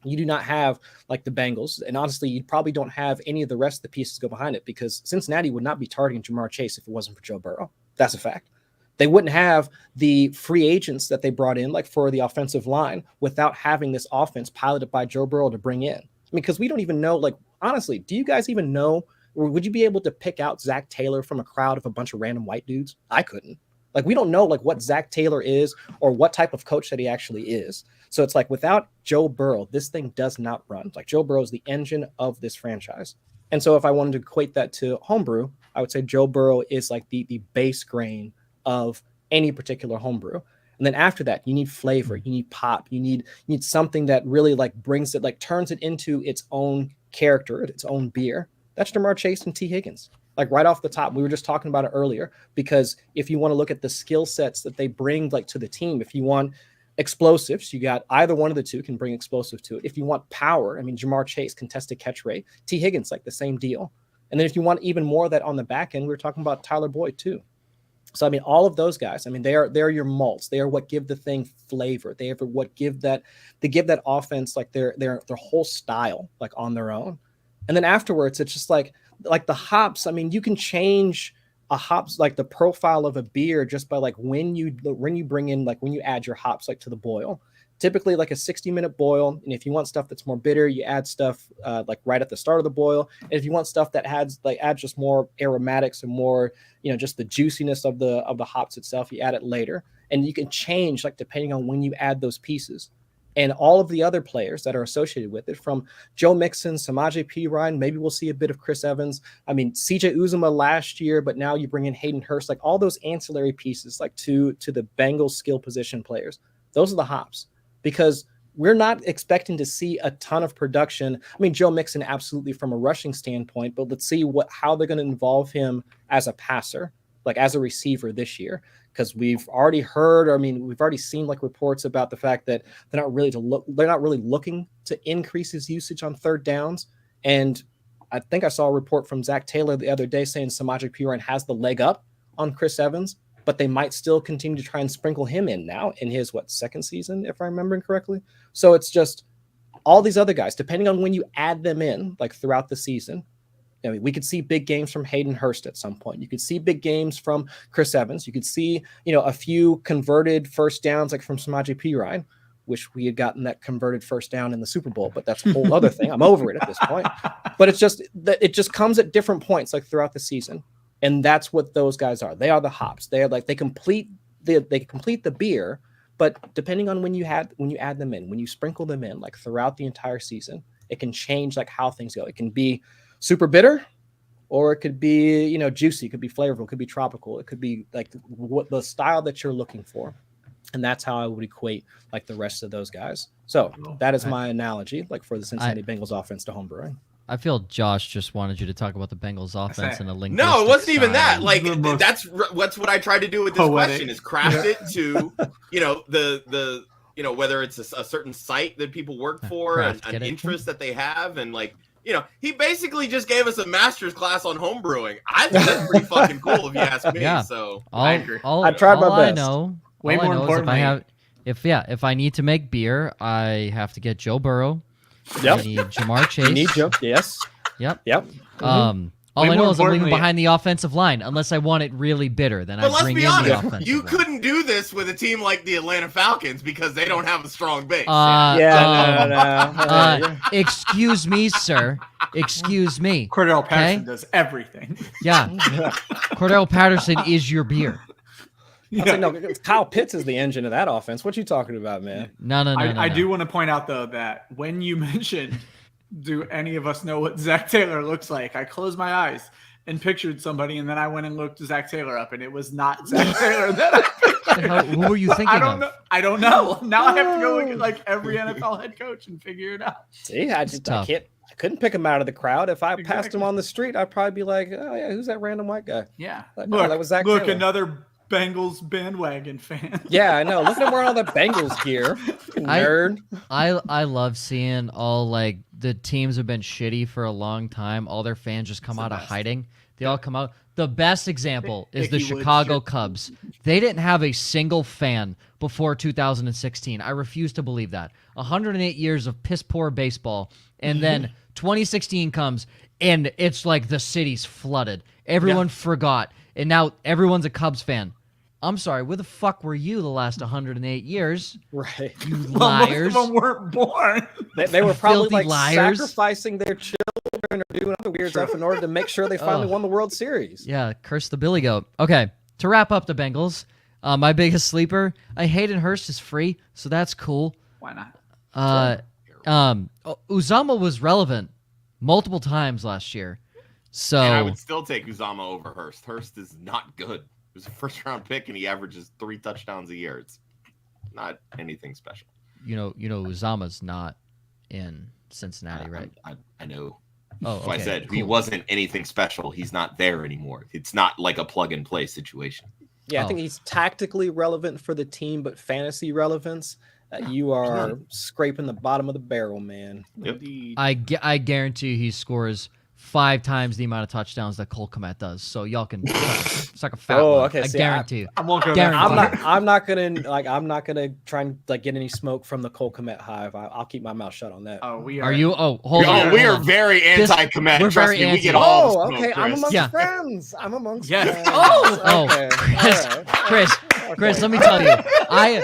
you do not have like the Bengals. And honestly, you probably don't have any of the rest of the pieces go behind it, because Cincinnati would not be targeting Jamar Chase if it wasn't for Joe Burrow. That's a fact. They wouldn't have the free agents that they brought in, like for the offensive line, without having this offense piloted by Joe Burrow to bring in. I mean, because we don't even know, like, honestly, do you guys even know, or would you be able to pick out Zach Taylor from a crowd of a bunch of random white dudes? I couldn't. Like, we don't know like what Zach Taylor is or what type of coach that he actually is. So it's like without Joe Burrow, this thing does not run. Like Joe Burrow is the engine of this franchise. And so if I wanted to equate that to homebrew, I would say Joe Burrow is like the base grain of any particular homebrew. And then after that, you need flavor, you need pop, you need something that really like brings it, like turns it into its own character, its own beer. That's Jamar Chase and T. Higgins. Like right off the top, we were just talking about it earlier, because if you want to look at the skill sets that they bring like to the team, if you want explosives, you got either one of the two can bring explosive to it. If you want power, I mean, Jamar Chase, contested catch rate, T. Higgins, like the same deal. And then if you want even more of that on the back end, we were talking about Tyler Boyd too. So, I mean, all of those guys, I mean, they're your malts. They are what give the thing flavor. They are what give that offense like their whole style, like on their own. And then afterwards, it's just like the hops. I mean, you can change a hops, like the profile of a beer, just by like when you bring in, like when you add your hops like to the boil. Typically like a 60-minute boil. And if you want stuff that's more bitter, you add stuff like right at the start of the boil. And if you want stuff that adds just more aromatics and more, just the juiciness of the hops itself, you add it later. And you can change like depending on when you add those pieces. And all of the other players that are associated with it, from Joe Mixon, Samaje Perine, maybe we'll see a bit of Chris Evans. I mean, CJ Uzomah last year, but now you bring in Hayden Hurst, like all those ancillary pieces, like to the Bengals skill position players. Those are the hops, because we're not expecting to see a ton of production. I mean, Joe Mixon, absolutely from a rushing standpoint, but let's see how they're going to involve him as a passer, like as a receiver this year. Because we've already heard, we've already seen like reports about the fact that they're not really looking to increase his usage on third downs. And I think I saw a report from Zach Taylor the other day saying Samaje Perine has the leg up on Chris Evans, but they might still continue to try and sprinkle him in now in his second season, if I'm remembering correctly. So it's just all these other guys, depending on when you add them in, like throughout the season. I mean, we could see big games from Hayden Hurst at some point. You could see big games from Chris Evans. You could see, a few converted first downs like from Samaje Perine. Wish we had gotten that converted first down in the Super Bowl, but that's a whole other thing. I'm over it at this point. But it's just that it just comes at different points like throughout the season. And that's what those guys are. They are the hops. They are like they complete the beer, but depending on when you add them in, when you sprinkle them in, like throughout the entire season, it can change like how things go. It can be super bitter, or it could be, juicy, it could be flavorful, it could be tropical, it could be like what the style that you're looking for. And that's how I would equate like the rest of those guys. So that is my analogy, like for the Cincinnati Bengals offense to home brewing. I feel Josh just wanted you to talk about the Bengals offense in a linguistic No, it wasn't even style. that. Like that's what I tried to do with this question is craft it to, the whether it's a certain site that people work for, an interest that they have, and like, he basically just gave us a master's class on home brewing. I think that's pretty fucking cool if you ask me. Yeah. So I tried my best. Way more importantly, if I need to make beer, I have to get Joe Burrow. Yep. I need Jamar Chase. You need Joe. Yes. Yep. Mm-hmm. All I know is I'm leaving behind the offensive line, unless I want it really bitter. Then I bring in the offensive line. You couldn't do this with a team like the Atlanta Falcons because they don't have a strong base. Excuse me, sir. Excuse me. Cordell Patterson does everything. Yeah. Cordell Patterson is your beer. Yeah. No, Kyle Pitts is the engine of that offense. What you talking about, man? No. I do want to point out, though, that when you mentioned, do any of us know what Zach Taylor looks like? I closed my eyes and pictured somebody, and then I went and looked Zach Taylor up, and it was not Zach Taylor that I pictured. Who were you thinking of? I don't know. Now I have to go look at like every NFL head coach and figure it out. See, I couldn't pick him out of the crowd. If I passed him on the street, I'd probably be like, oh yeah, who's that random white guy? Yeah. Like, that was Zach Taylor. Another Bengals bandwagon fan. Yeah, I know. Look at him wearing all the Bengals gear. Nerd. I love seeing all like the teams have been shitty for a long time. All their fans just come out of hiding. They all come out. The best example is the Chicago Cubs. They didn't have a single fan before 2016. I refuse to believe that. 108 years of piss poor baseball, and then 2016 comes, and it's like the city's flooded. Everyone forgot, and now everyone's a Cubs fan. I'm sorry, where the fuck were you the last 108 years? Right. You liars. Most of them weren't born. They were probably like liars. sacrificing their children or doing other weird stuff in order to make sure they finally won the World Series. Yeah, curse the Billy Goat. Okay, to wrap up the Bengals, my biggest sleeper, Hayden Hurst is free, so that's cool. Why not? Uzama was relevant multiple times last year. So and I would still take Uzama over Hurst. Hurst is not good. He was a first-round pick, and he averages 3 touchdowns a year. It's not anything special. You know, Uzama's not in Cincinnati, right? I know. Oh, okay, I said cool. He wasn't anything special. He's not there anymore. It's not like a plug-and-play situation. Yeah, I think he's tactically relevant for the team, but fantasy relevance, you are scraping the bottom of the barrel, man. Yep. I guarantee he scores 5 times the amount of touchdowns that Cole Kmet does. So y'all can suck a fat one. Okay. I guarantee you. I won't go I'm not gonna try and like get any smoke from the Cole Kmet hive. I'll keep my mouth shut on that. Oh, we are. Are you? Oh, hold on. We are very anti-Kmet. We're Trust very me, we anti- get all the smoke, okay. I'm Chris. amongst friends. I'm amongst Yes. friends. Oh, Okay. Chris, All right. Chris, let me tell you, I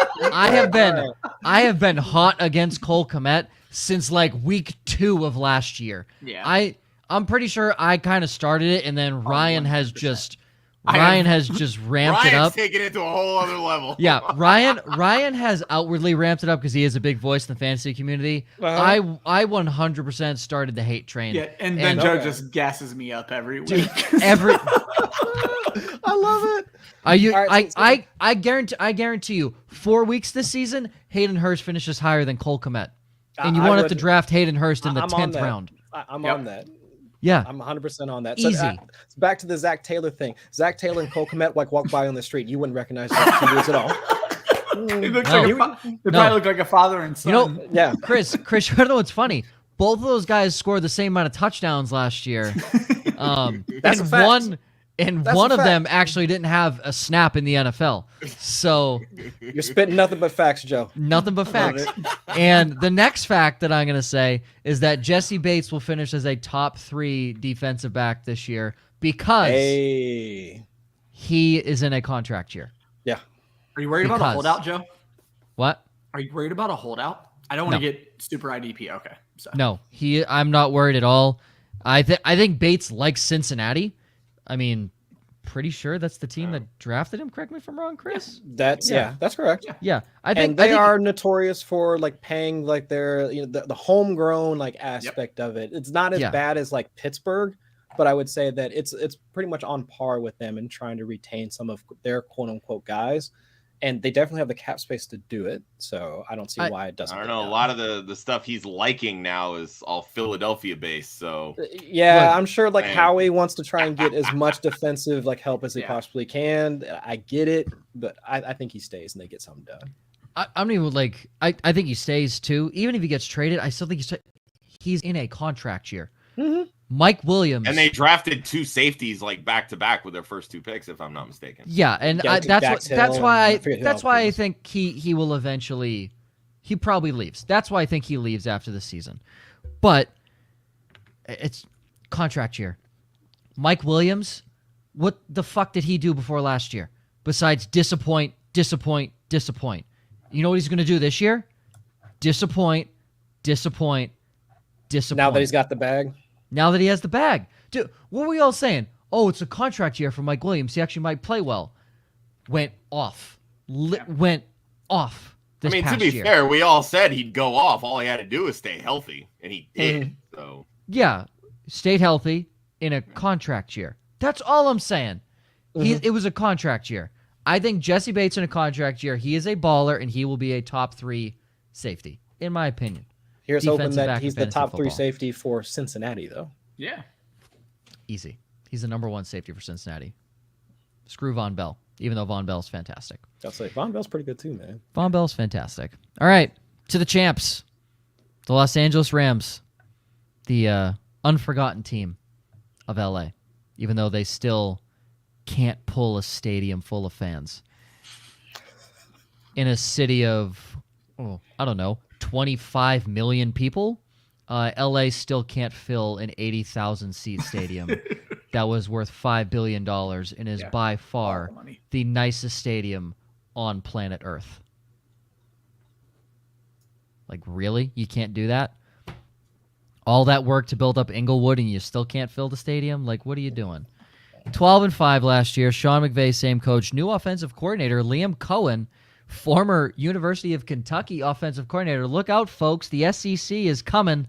have been hot against Cole Kmet since like week 2 of last year. Yeah. I'm pretty sure I kind of started it, and then Ryan has just ramped it up. Ryan's taking it to a whole other level. Yeah, Ryan has outwardly ramped it up because he is a big voice in the fantasy community. I 100% started the hate train. Yeah, and then Joe just gasses me up every week. I love it. I guarantee you, 4 weeks this season, Hayden Hurst finishes higher than Cole Kmet, and you won't have to draft Hayden Hurst in the 10th round. I'm on that. Yeah, I'm 100% on that. Easy. So, back to the Zach Taylor thing. Zach Taylor and Cole Kmet like walk by on the street. You wouldn't recognize those two dudes at all. They probably look like a father and son. Yeah. Chris, you know what's funny? Both of those guys scored the same amount of touchdowns last year. That's a fact. One of them actually didn't have a snap in the NFL. So you're spitting nothing but facts, Joe. Nothing but facts. And the next fact that I'm going to say is that Jesse Bates will finish as a top 3 defensive back this year because he is in a contract year. Yeah. Are you worried about a holdout, Joe? What? Are you worried about a holdout? I don't want to get super IDP. Okay. So. No, I'm not worried at all. I think Bates likes Cincinnati. I mean, pretty sure that's the team that drafted him. Correct me if I'm wrong, Chris. That's correct. Yeah, I think they are notorious for like paying like their the homegrown like aspect of it. It's not as bad as like Pittsburgh, but I would say that it's pretty much on par with them in trying to retain some of their quote unquote guys. And they definitely have the cap space to do it. So I don't see why it doesn't. I don't know. A lot of the stuff he's liking now is all Philadelphia based. So yeah, I'm sure like Howie wants to try and get as much defensive like help as he possibly can. I get it, but I think he stays and they get something done. I don't even like. I think he stays too. Even if he gets traded, I still think he's in a contract year. Mm-hmm. Mike Williams, and they drafted 2 safeties like back to back with their first 2 picks, if I'm not mistaken. Yeah, and that's why I think he will eventually. He probably leaves. That's why I think he leaves after the season. But it's contract year. Mike Williams, what the fuck did he do before last year? Besides disappoint. You know what he's going to do this year? Disappoint. Now that he's got the bag? Now that he has the bag. Dude, what were we all saying? Oh, it's a contract year for Mike Williams. He actually might play well. Went off. Went off this past year. To be fair, we all said he'd go off. All he had to do was stay healthy, and he did. So yeah, stayed healthy in a contract year. That's all I'm saying. It was a contract year. I think Jesse Bates in a contract year, he is a baller, and he will be a top 3 safety, in my opinion. Here's hoping that he's the top 3 safety for Cincinnati, though. Yeah. Easy. He's the number 1 safety for Cincinnati. Screw Von Bell, even though Von Bell's fantastic. I'll say Von Bell's pretty good too, man. Von Bell's fantastic. All right, to the champs, the Los Angeles Rams, the unforgotten team of LA, even though they still can't pull a stadium full of fans. In a city of, I don't know, 25 million people, LA still can't fill an 80,000 seat stadium that was worth $5 billion and is by far the nicest stadium on planet Earth. Like, really? You can't do that? All that work to build up Inglewood and you still can't fill the stadium? Like, what are you doing? 12-5 last year. Sean McVay, same coach. New offensive coordinator, Liam Cohen, former University of Kentucky offensive coordinator. Look out, folks. The SEC is coming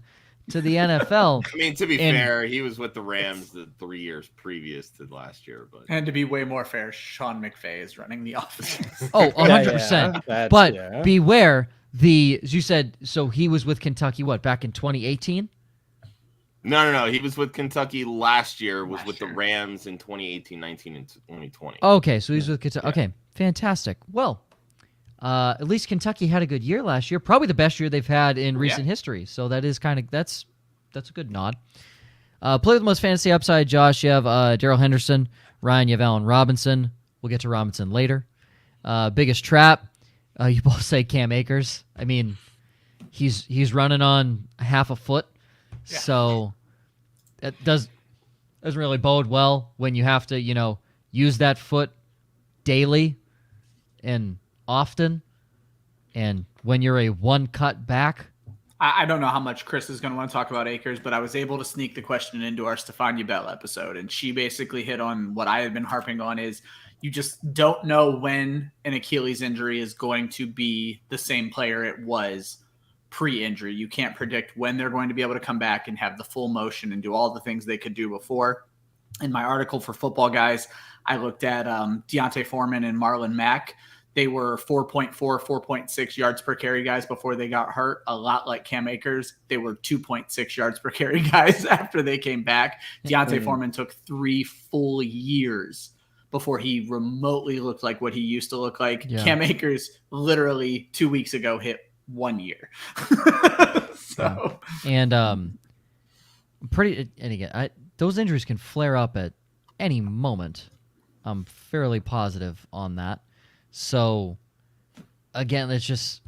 to the NFL. I mean, to be fair, he was with the Rams the 3 years previous to last year. And to be way more fair, Sean McVay is running the offense. 100%. But beware, as you said, so he was with Kentucky, back in 2018? No. He was with Kentucky last year, with the Rams in 2018, 19, and 2020. Okay, so he's with Kentucky. Okay, fantastic. Well, at least Kentucky had a good year last year, probably the best year they've had in recent history. So that is that's a good nod. Play with the most fantasy upside, Josh. You have Darrell Henderson. Ryan, you have Allen Robinson. We'll get to Robinson later. Biggest trap, you both say Cam Akers. I mean, he's running on half a foot, so it doesn't really bode well when you have to use that foot daily and often, and when you're a one-cut back. I don't know how much Chris is going to want to talk about Akers, but I was able to sneak the question into our Stefania Bell episode, and she basically hit on what I had been harping on is you just don't know when an Achilles injury is going to be the same player it was pre-injury. You can't predict when they're going to be able to come back and have the full motion and do all the things they could do before. In my article for Football Guys, I looked at Deontay Foreman and Marlon Mack. They were 4.4, 4.6 yards per carry guys before they got hurt. A lot like Cam Akers. They were 2.6 yards per carry guys after they came back. Deontay Foreman took 3 full years before he remotely looked like what he used to look like. Yeah. Cam Akers literally 2 weeks ago hit 1 year. And again, those injuries can flare up at any moment. I'm fairly positive on that. So, again, it's just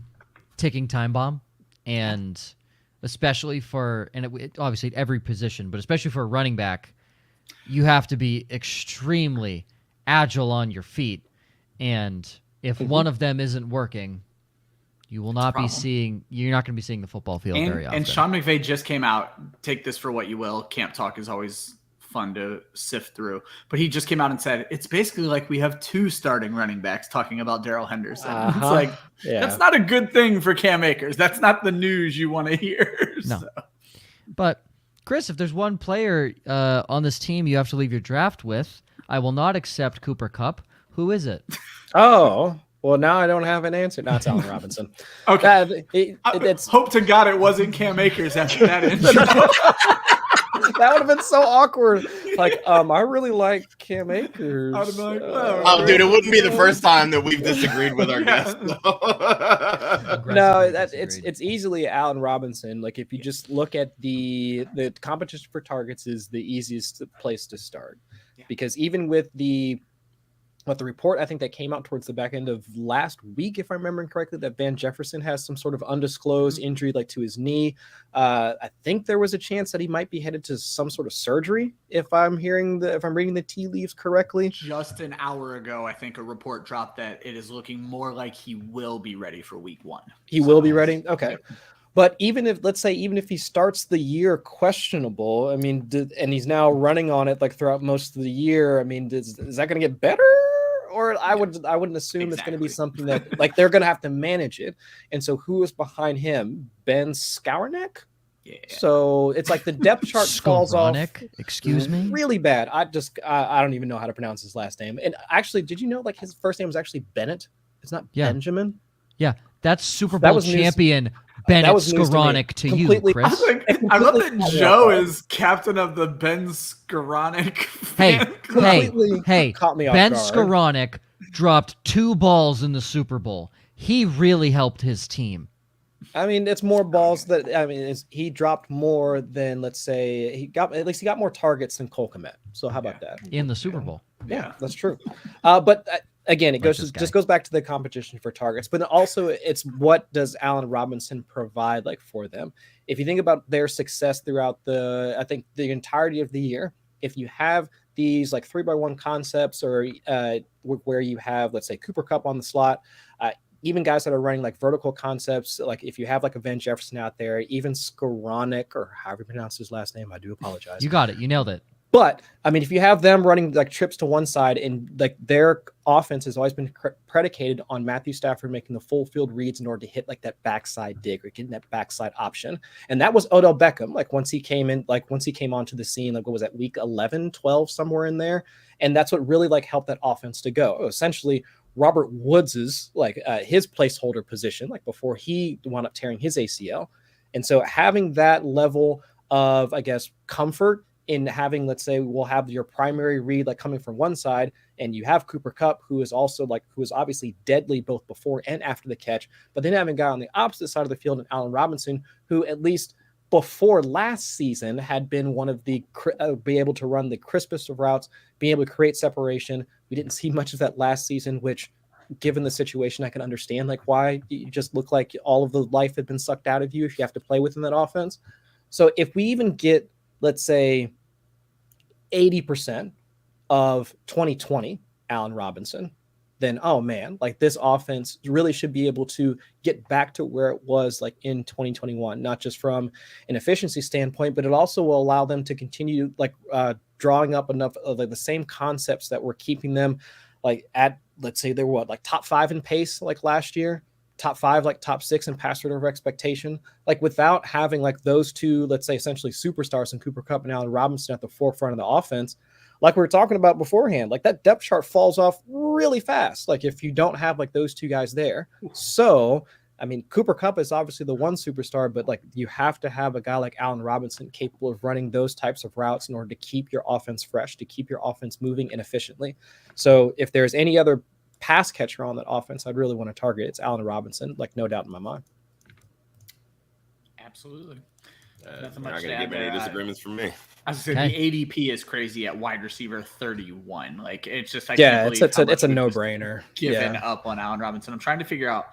ticking time bomb, and especially obviously at every position, but especially for a running back, you have to be extremely agile on your feet, and if one of them isn't working, you're not going to be seeing the football field very often. And Sean McVay just came out. Take this for what you will. Camp talk is always fun to sift through, but he just came out and said it's basically like we have 2 starting running backs, talking about Darrell Henderson. It's like that's not a good thing for Cam Akers. That's not the news you want to hear. No. So. But Chris, if there's one player on this team you have to leave your draft with, I will not accept Cooper Kupp. Who is it? Oh, Well, now I don't have an answer. No, it's Allen Robinson. Okay. It's hope to God it wasn't Cam Akers after that intro. That would have been so awkward. Like, I really like Cam Akers. I'd have been like, oh, dude, it wouldn't be the first time that we've disagreed with our guests. No, it's easily Allen Robinson. Like, if you just look at the competition for targets is the easiest place to start, because even with the report, I think that came out towards the back end of last week, if I'm remembering correctly, that Van Jefferson has some sort of undisclosed injury, like to his knee. I think there was a chance that he might be headed to some sort of surgery, if I'm reading the tea leaves correctly. Just an hour ago, I think a report dropped that it is looking more like he will be ready for week 1. He will be ready? Okay. But even if he starts the year questionable, I mean, and he's now running on it like throughout most of the year, I mean, is that going to get better? Or I wouldn't assume it's going to be something that like they're going to have to manage it. And so who is behind him? Ben Skowronek? Yeah. So it's like the depth chart falls off. Excuse me? Really bad. I don't even know how to pronounce his last name. And actually, did you know like his first name was actually Bennett? It's not Benjamin. Yeah, that's Super Bowl champion Bennett Skowronek to you, Chris. I love that Joe is captain of the Ben Skowronek. Hey, Ben Skowronek dropped 2 balls in the Super Bowl. He really helped his team. I mean, it's more balls he dropped more than, let's say, he got more targets than Cole Kmet. So how about that? In the Super Bowl. Yeah, that's true. But again, it just goes back to the competition for targets, but also it's what does Allen Robinson provide like for them? If you think about their success throughout the entirety of the year, if you have these like 3x1 concepts or where you have, let's say, Cooper Kupp on the slot, even guys that are running like vertical concepts, like if you have like a Van Jefferson out there, even Skowronek or however you pronounce his last name, I do apologize. You got it. You nailed it. But I mean, if you have them running like trips to one side and like their offense has always been predicated on Matthew Stafford making the full field reads in order to hit like that backside dig or getting that backside option. And that was Odell Beckham. Like once he came onto the scene, like what was that, week 11, 12, somewhere in there. And that's what really like helped that offense to go. Essentially, Robert Woods's like his placeholder position, like before he wound up tearing his ACL. And so having that level of, I guess, comfort in having, let's say, we'll have your primary read like coming from one side, and you have Cooper Kupp, who is obviously deadly both before and after the catch, but then having a guy on the opposite side of the field, and Allen Robinson, who at least before last season had been one of the be able to run the crispest of routes, being able to create separation. We didn't see much of that last season, which, given the situation, I can understand like why you just look like all of the life had been sucked out of you if you have to play within that offense. So if we even get, let's say, 80% of 2020 Allen Robinson, then, oh man, like this offense really should be able to get back to where it was like in 2021, not just from an efficiency standpoint, but it also will allow them to continue like drawing up enough of like the same concepts that were keeping them like at, let's say they were like top 5 in pace like last year, top 5, like top 6 in pass rate over expectation, like without having like those two, let's say essentially superstars in Cooper Kupp and Allen Robinson at the forefront of the offense. Like we were talking about beforehand, like that depth chart falls off really fast. Like if you don't have like those two guys there. So, I mean, Cooper Kupp is obviously the one superstar, but like you have to have a guy like Allen Robinson capable of running those types of routes in order to keep your offense fresh, to keep your offense moving and efficiently. So if there's any other pass catcher on that offense I'd really want to target, it's Allen Robinson, like no doubt in my mind. Absolutely. Nothing much to get many disagreements from me. I was saying the ADP is crazy at wide receiver 31. Like it's just it's a no-brainer. Given up on Allen Robinson. I'm trying to figure out.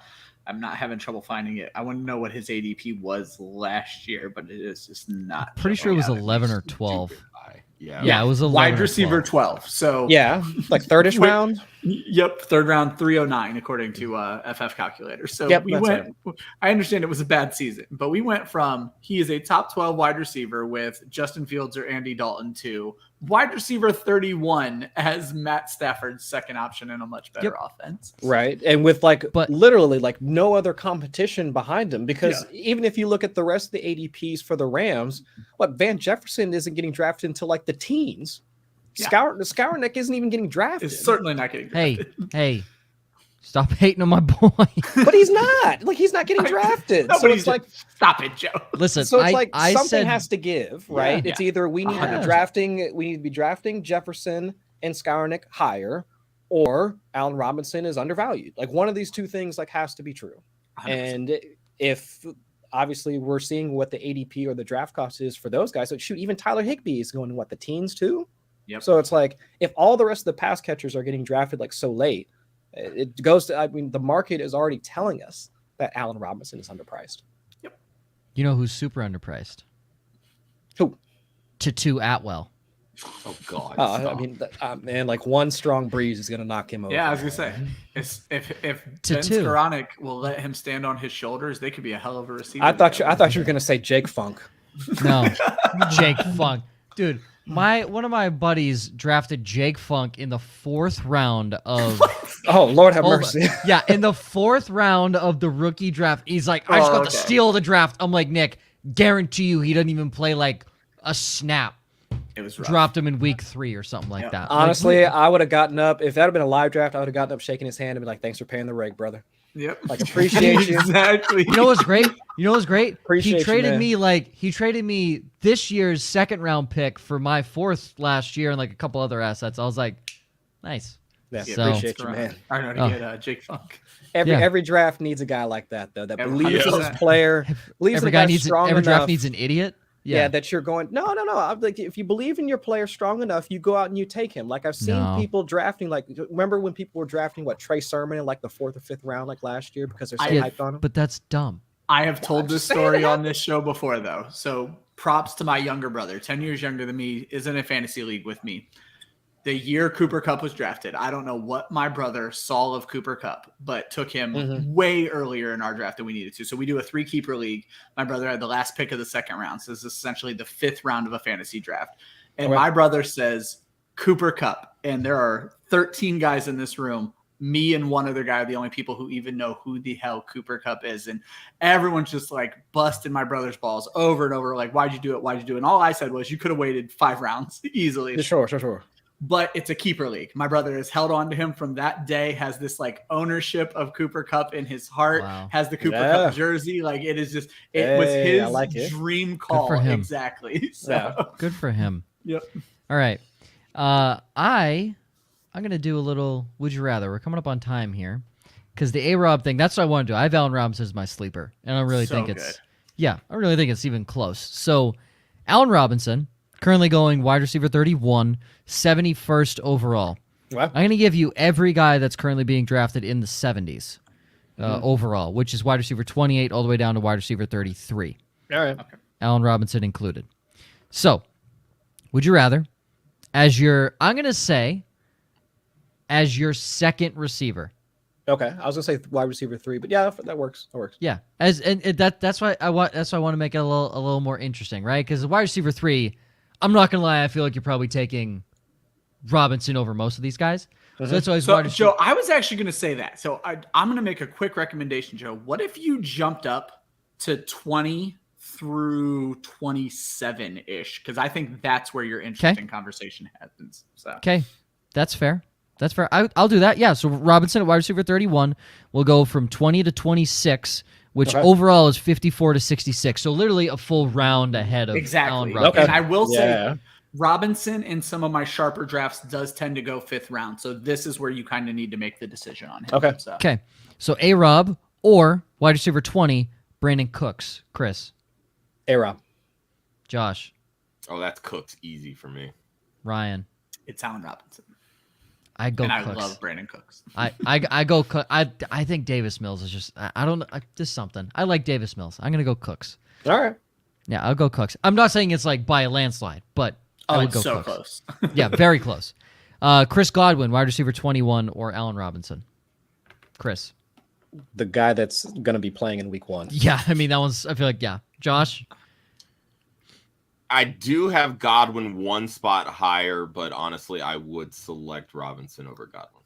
I'm not having trouble finding it. I want to know what his ADP was last year, but it is just not. Pretty sure it was 11 or 12. Yeah, it was 11 wide receiver 12. So yeah, like third-ish round. Yep, third round 309 according to FF calculator. So we went. Right. I understand it was a bad season, but we went from he is a top 12 wide receiver with Justin Fields or Andy Dalton to wide receiver 31 as Matt Stafford's second option in a much better offense. Right, and with literally like no other competition behind him, because even if you look at the rest of the ADPs for the Rams, Van Jefferson isn't getting drafted until like the teens. Skowronek isn't even getting drafted. It's certainly not getting drafted. Hey, Stop hating on my boy. But he's not. Like, he's not getting drafted. So Nobody's it's like, stop it, Joe. Listen, so it's like I something said, has to give, right? Yeah. It's either we need to 100%. be drafting Jefferson and Skyarnick higher, or Allen Robinson is undervalued. Like, one of these two things like has to be true. 100%. And if obviously we're seeing what the ADP or the draft cost is for those guys, so shoot, even Tyler Higbee is going the teens too. Yep. So it's like, if all the rest of the pass catchers are getting drafted like so late, it goes to, I mean, the market is already telling us that Allen Robinson is underpriced. Yep. You know who's super underpriced? Who? Tutu Atwell. Oh God. I mean, man, like one strong breeze is going to knock him over. Yeah, I was gonna say, if Ben Tutu. Skoranek will let him stand on his shoulders, they could be a hell of a receiver. I thought you were going to say Jake Funk. No, Jake Funk, dude. One of my buddies drafted Jake Funk in the 4th round of. Oh, Lord have Hold on. mercy. Yeah, in the 4th round of the rookie draft. He's like, I just got the steal of the draft. I'm like, Nick, guarantee you he doesn't even play like a snap. It was rough. Dropped him in week 3 or something like that. Honestly, I would have gotten up. If that had been a live draft, I would have gotten up, shaking his hand, and been like, thanks for paying the reg, brother. Yep. Like, appreciate you. Exactly. You know what's great? Appreciate He you, traded man. he traded me this year's 2nd round pick for my 4th last year and like a couple other assets. I was like, nice. Yeah, So- appreciate you, man. I know to get Jake Funk. Every draft needs a guy like that, though, that Yeah, believes in his 100%. player, believes in Every a guy guy needs strong every enough. draft needs an idiot. Yeah, that you're going, no. I'm like, if you believe in your player strong enough, you go out and you take him. Like, I've seen people drafting, like, remember when people were drafting, Trey Sermon in like the 4th or 5th round, like last year, because they're so hyped on him? But that's dumb. I have told this saying story that. on this show before, though. So props to my younger brother, 10 years younger than me, is in a fantasy league with me. The year Cooper Kupp was drafted, I don't know what my brother saw of Cooper Kupp, but took him way earlier in our draft than we needed to. So we do a 3-keeper league. My brother had the last pick of the 2nd round. So this is essentially the 5th round of a fantasy draft. And my brother says Cooper Kupp, and there are 13 guys in this room. Me and one other guy are the only people who even know who the hell Cooper Kupp is. And everyone's just like busting my brother's balls over and over. Like, why'd you do it? Why'd you do it? And all I said was, you could have waited 5 rounds easily. Sure. But it's a keeper league. My brother has held on to him from that day, has this like ownership of Cooper Kupp in his heart, has the Cooper Kupp jersey. Like, it is just, it was his dream call. Good for him. Exactly. So Good for him. Yep. All right. I'm going to do a little would you rather. We're coming up on time here because the A-Rob thing, that's what I want to do. I have Allen Robinson as my sleeper, and I really think it's even close. So Allen Robinson, currently going wide receiver 31, 71st overall. Wow. I'm going to give you every guy that's currently being drafted in the 70s overall, which is wide receiver 28 all the way down to wide receiver 33. All right. Okay. Allen Robinson included. So, would you rather, as your 2nd receiver? Okay. I was gonna say wide receiver 3, but yeah, that works. Yeah, that's why I want to make it a little more interesting, right? Because the wide receiver 3, I'm not gonna lie, I feel like you're probably taking Robinson over most of these guys. So that's always So, wide receiver. Joe, I was actually going to say that. So I'm going to make a quick recommendation, Joe. What if you jumped up to 20 through 27-ish? Because I think that's where your interesting conversation happens. So Okay, that's fair. I'll do that. Yeah, so Robinson at wide receiver 31 will go from 20 to 26, which overall is 54 to 66. So literally a full round ahead of Allen Robinson. And I will say Robinson in some of my sharper drafts does tend to go 5th round. So this is where you kind of need to make the decision on him. Okay. So A-Rob or wide receiver 20, Brandon Cooks. Chris. A-Rob. Josh. Oh, that's Cooks easy for me. Ryan. It's Allen Robinson. I go and Cooks. I love Brandon Cooks. I go Cook. I think Davis Mills is just I don't know, just something. I like Davis Mills. I'm gonna go Cooks. All right. Yeah, I'll go Cooks. I'm not saying it's like by a landslide, but I would go so Cooks. close. Yeah, very close. Chris Godwin, wide receiver 21, or Allen Robinson. Chris. The guy that's gonna be playing in week 1. Yeah, I mean that one's. I feel like Josh. I do have Godwin 1 spot higher, but honestly, I would select Robinson over Godwin.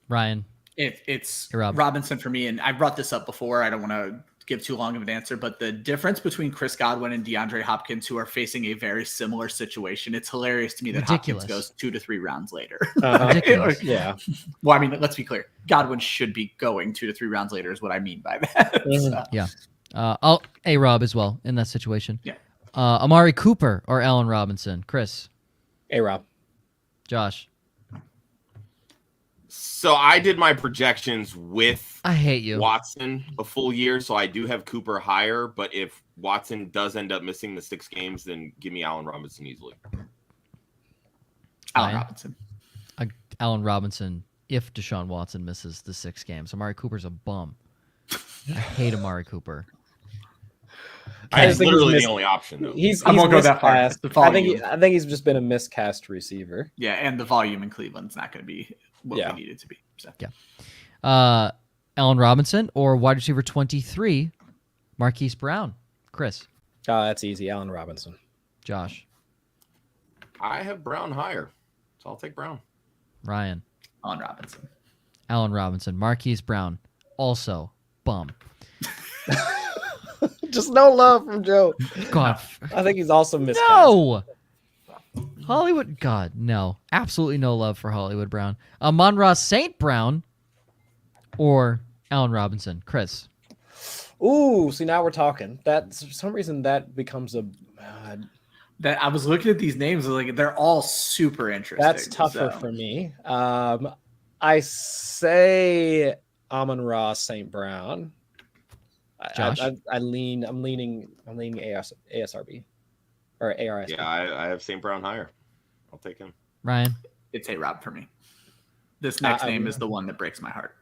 Ryan. It's Robinson for me, and I brought this up before. I don't want to give too long of an answer, but the difference between Chris Godwin and DeAndre Hopkins, who are facing a very similar situation, it's hilarious to me that Ridiculous. Hopkins goes 2 to 3 rounds later. Ridiculous. Yeah. Well, I mean, let's be clear. Godwin should be going 2 to 3 rounds later is what I mean by that. So, Yeah. I'll A-Rob as well in that situation. Yeah. Amari Cooper or Allen Robinson? Chris. A-Rob. Josh. So I did my projections with I hate you. Watson a full year, so I do have Cooper higher. But if Watson does end up missing the 6 games, then give me Allen Robinson easily. Allen Ryan? Robinson. Allen Robinson if Deshaun Watson misses the 6 games. Amari Cooper's a bum. I hate Amari Cooper. He's literally the only option, though. I won't go that far. I think he's just been a miscast receiver. Yeah, and the volume in Cleveland's not going to be what we need it to be. So. Yeah. Allen Robinson or wide receiver 23, Marquis Brown? Chris. That's easy. Allen Robinson. Josh. I have Brown higher, so I'll take Brown. Ryan. Allen Robinson. Allen Robinson. Marquise Brown. Also, bum. Just no love from Joe. God. I think he's also miscast. No! Hollywood. God, no. Absolutely no love for Hollywood Brown. Amon-Ra St. Brown or Allen Robinson? Chris. Ooh, see, now we're talking. That for some reason that becomes a That I was looking at these names, like they're all super interesting. that's tougher for me. I say Amon-Ra St. Brown. Josh? I'm leaning ASRB or ARS. Yeah, I have St. Brown higher. I'll take him. Ryan. It's A-Rob for me. This next name is the one that breaks my heart.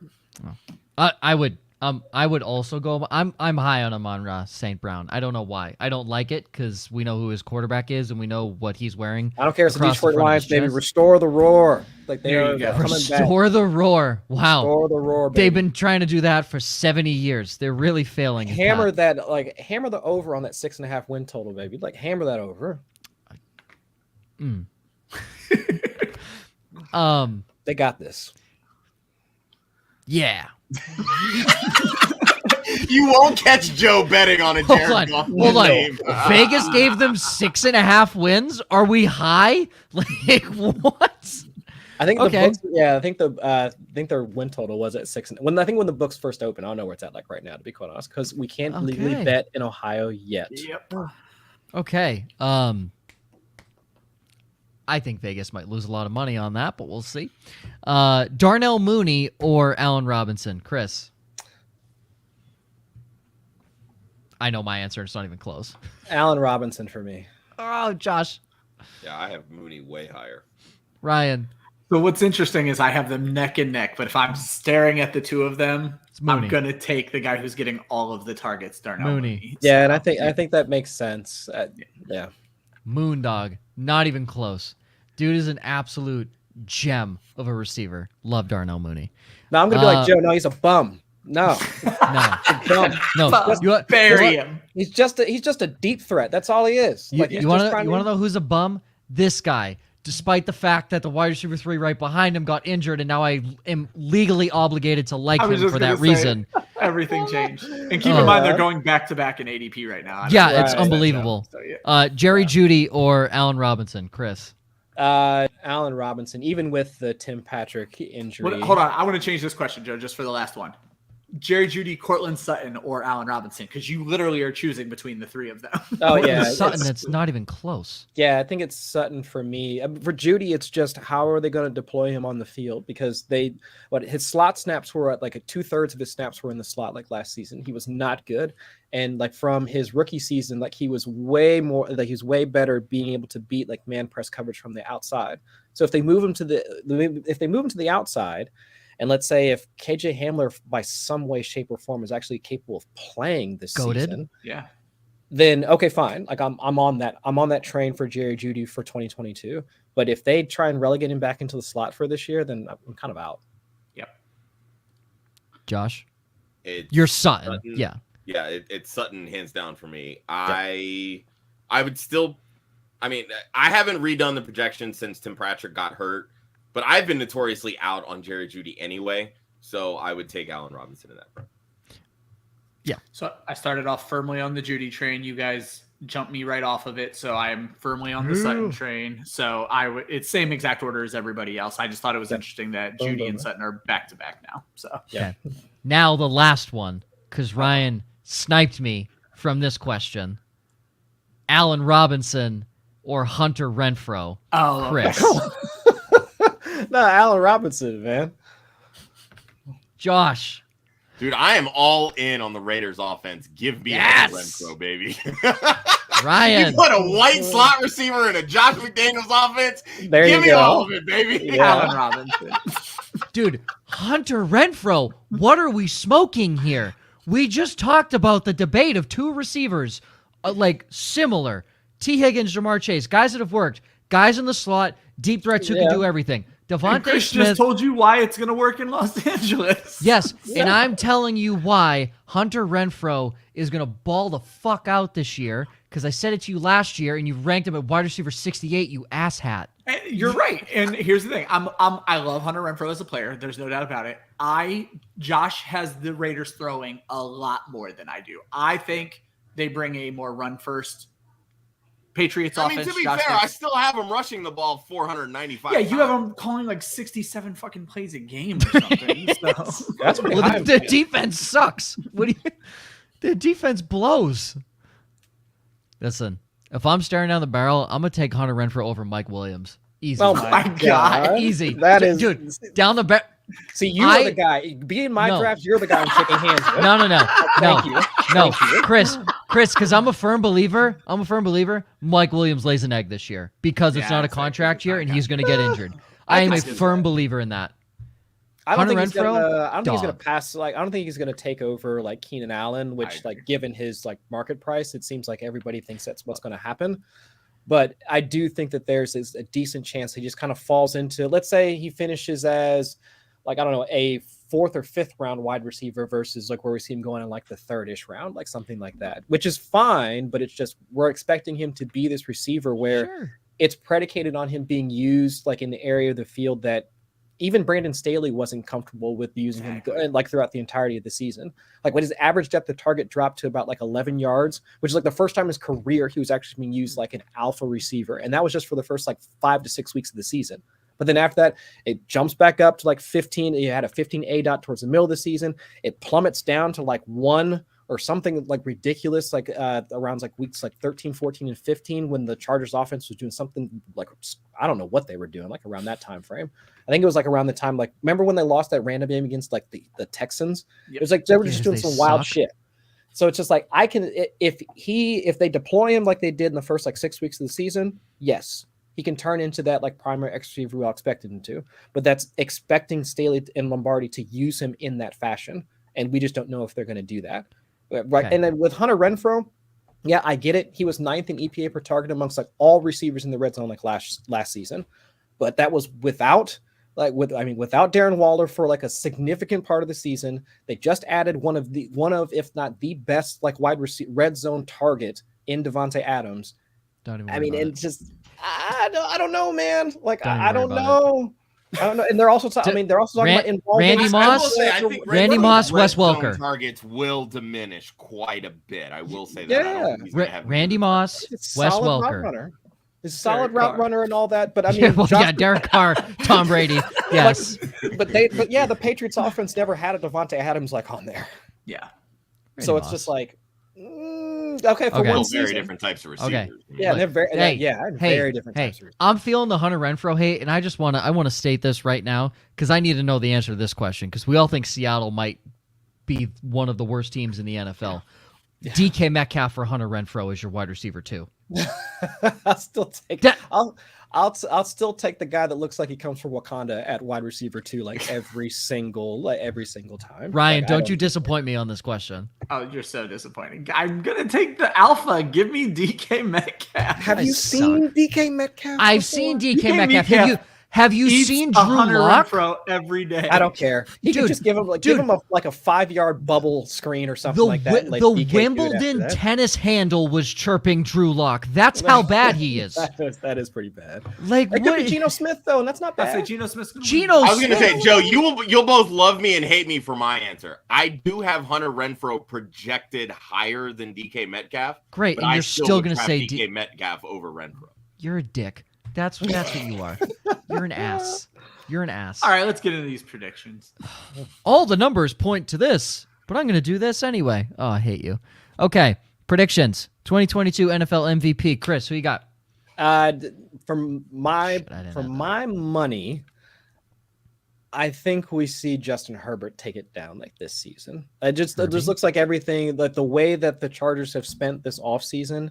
I would also go. I'm high on Amon-Ra St. Brown. I don't know why. I don't like it because we know who his quarterback is and we know what he's wearing. I don't care if it's the across the Detroit front of Lions, his baby. chest. Restore the roar. Like they There are you go. coming back. Restore the roar. Wow. Restore the roar, baby. They've been trying to do that for 70 years. They're really failing. at hammer that. hammer the over on that 6.5 win total, baby. Like hammer that over. They got this. Yeah. You won't catch Joe betting on a Jared Goff Hold on. name. Vegas gave them 6.5 wins. Are we high? Like what? I think Okay. I think their win total was at 6. When the books first opened, I don't know where it's at like right now, to be quite honest, because we can't legally Okay. bet in Ohio yet. Yep. Okay. I think Vegas might lose a lot of money on that, but we'll see. Darnell Mooney or Allen Robinson? Chris. I know my answer. It's not even close. Allen Robinson for me. Oh, Josh. Yeah, I have Mooney way higher. Ryan. So what's interesting is I have them neck and neck, but if I'm staring at the two of them, Mooney. I'm gonna take the guy who's getting all of the targets, Darnell Mooney. Yeah, and I think that makes sense. Yeah. Moondog. Not even close. Dude is an absolute gem of a receiver. Love Darnell Mooney. Now I'm gonna be like Joe. No, he's a bum. No, No. bum. No. Bury him. He's just a deep threat. That's all he is. You want to know who's a bum? This guy. Despite the fact that the wide receiver 3 right behind him got injured, and now I am legally obligated to like him for that reason. Everything changed. And keep in mind, they're going back-to-back in ADP right now. Yeah, it's unbelievable. So, yeah. Jerry Judy or Allen Robinson? Chris. Allen Robinson, even with the Tim Patrick injury. Hold on. I want to change this question, Joe, just for the last one. Jerry Judy, Cortland Sutton, or Allen Robinson, because you literally are choosing between the three of them. Oh yeah, Sutton. That's not even close. Yeah, I think it's Sutton for me. For Judy, it's just how are they going to deploy him on the field, because his slot snaps were at like 2/3 of his snaps were in the slot like last season. He was not good, and like from his rookie season, like he was way better being able to beat like man press coverage from the outside. So if they move him to the outside. And let's say if KJ Hamler, by some way, shape, or form, is actually capable of playing this season, yeah, then okay, fine. Like I'm on that train for Jerry Judy for 2022. But if they try and relegate him back into the slot for this year, then I'm kind of out. Yep. Josh, You're Sutton. Yeah. Yeah, it's Sutton hands down for me. I would still. I mean, I haven't redone the projection since Tim Patrick got hurt. But I've been notoriously out on Jerry Judy anyway, so I would take Allen Robinson in that front. So I started off firmly on the Judy train. You guys jumped me right off of it, so I'm firmly on the Sutton train. So it's same exact order as everybody else. I just thought it was interesting that Judy and Sutton are back to back now. So yeah. Now the last one, because Ryan sniped me from this question: Allen Robinson or Hunter Renfrow? Oh, Chris. No, Allen Robinson, man. Josh. Dude, I am all in on the Raiders offense. Give me Hunter Renfrow, baby. Ryan. You put a white slot receiver in a Josh McDaniels offense. There Give you me go. all of it, baby. Yeah. Allen Robinson. Dude, Hunter Renfrow, what are we smoking here? We just talked about the debate of two receivers, similar. T. Higgins, Jamar Chase, guys that have worked, guys in the slot, deep threats who can do everything. Devonta Chris Smith just told you why it's going to work in Los Angeles. Yes, and I'm telling you why Hunter Renfrow is going to ball the fuck out this year, because I said it to you last year, and you ranked him at wide receiver 68, you asshat. You're right. And here's the thing. I love Hunter Renfrow as a player. There's no doubt about it. Josh has the Raiders throwing a lot more than I do. I think they bring a more run-first Patriots offense. To be Josh fair, I still have him rushing the ball 495 times. You have times. him calling like 67 fucking plays a game or something. So. That's pretty Well, high. the defense sucks. The defense blows. Listen, if I'm staring down the barrel, I'm going to take Hunter Renfrow over Mike Williams. Easy. Oh my God. Easy. That is, dude, down the barrel. See, you are the guy. Being my draft, you're the guy I'm shaking hands with. No. Thank you. No, Chris, because I'm a firm believer. Mike Williams lays an egg this year because it's not a contract year and he's going to get injured. I am a firm believer in that. I don't think he's Renfrow, gonna pass. I don't think he's gonna take over like Keenan Allen, which given his market price, it seems like everybody thinks that's what's going to happen. But I do think that there's a decent chance he just kind of falls into. Let's say he finishes as a 4th or 5th round wide receiver versus where we see him going in the 3rd-ish round, something like that, which is fine. But it's just, we're expecting him to be this receiver where it's predicated on him being used in the area of the field that even Brandon Staley wasn't comfortable with using him throughout the entirety of the season. When his average depth of target dropped to about 11 yards, which is the first time in his career he was actually being used like an alpha receiver. And that was just for the first 5 to 6 weeks of the season. But then after that, it jumps back up to 15. You had a 15 A dot towards the middle of the season. It plummets down to 1 or something ridiculous, around weeks 13, 14, and 15 when the Chargers offense was doing something I don't know what they were doing around that time frame. I think it was around the time remember when they lost that random game against the Texans? Yep. It was they were just doing some wild shit. So it's just I can if they deploy him like they did in the first 6 weeks of the season, yes. He can turn into that primary X receiver we all expected him to, but that's expecting Staley and Lombardi to use him in that fashion, and we just don't know if they're going to do that. Right, okay. And then with Hunter Renfrow, yeah, I get it. He was 9th in EPA per target amongst all receivers in the red zone last season, but that was without Darren Waller for a significant part of the season. They just added one of if not the best wide receiver red zone target in Devontae Adams. It's just. I don't know, man. I don't know. I don't know. And they're also talking about Randy Moss. Randy Moss, Wes Welker. Targets will diminish quite a bit. I will say that. Yeah. Randy Moss, Wes Welker. He's a solid route runner and all that, but Derek Carr, Tom Brady, yes. But the Patriots offense never had a Devontae Adams on there. Yeah. So it's just okay, for one season. Very different types of receivers. Okay. Yeah, they're very very different types of receivers. I'm feeling the Hunter Renfrow hate, and I want to state this right now because I need to know the answer to this question because we all think Seattle might be one of the worst teams in the NFL. Yeah. DK Metcalf for Hunter Renfrow is your wide receiver too. I'll still take that. I'll still take the guy that looks like he comes from Wakanda at wide receiver too, every single time. Ryan, don't you disappoint me on this question. Oh, you're so disappointing. I'm gonna take the alpha. Give me DK Metcalf. Have you seen DK Metcalf? I've seen DK Metcalf. Have you Eats seen a Drew Hunter Lock? Renfrow every day. I don't care. He Dude, could just give him like a 5-yard bubble screen or something like that. And, like, The DK do it after Wimbledon that. tennis handle was chirping Drew Lock. That's how bad he is. That is pretty bad. Like It could what? be Geno Smith though, and that's not I bad. say Geno Smith's gonna Geno win. I was going to say, Smith- Joe, you'll both love me and hate me for my answer. I do have Hunter Renfrow projected higher than DK Metcalf. Great, But and I you're still would going to have say DK Metcalf over Renfrow. you're a dick. That's what you are. You're an ass. You're an ass. All right, let's get into these predictions. All the numbers point to this, but I'm going to do this anyway. Oh, I hate you. Okay, predictions. 2022 NFL MVP. Chris, who you got? From my have money, I think we see Justin Herbert take it down like this season. It just looks like everything, like the way that the Chargers have spent this offseason,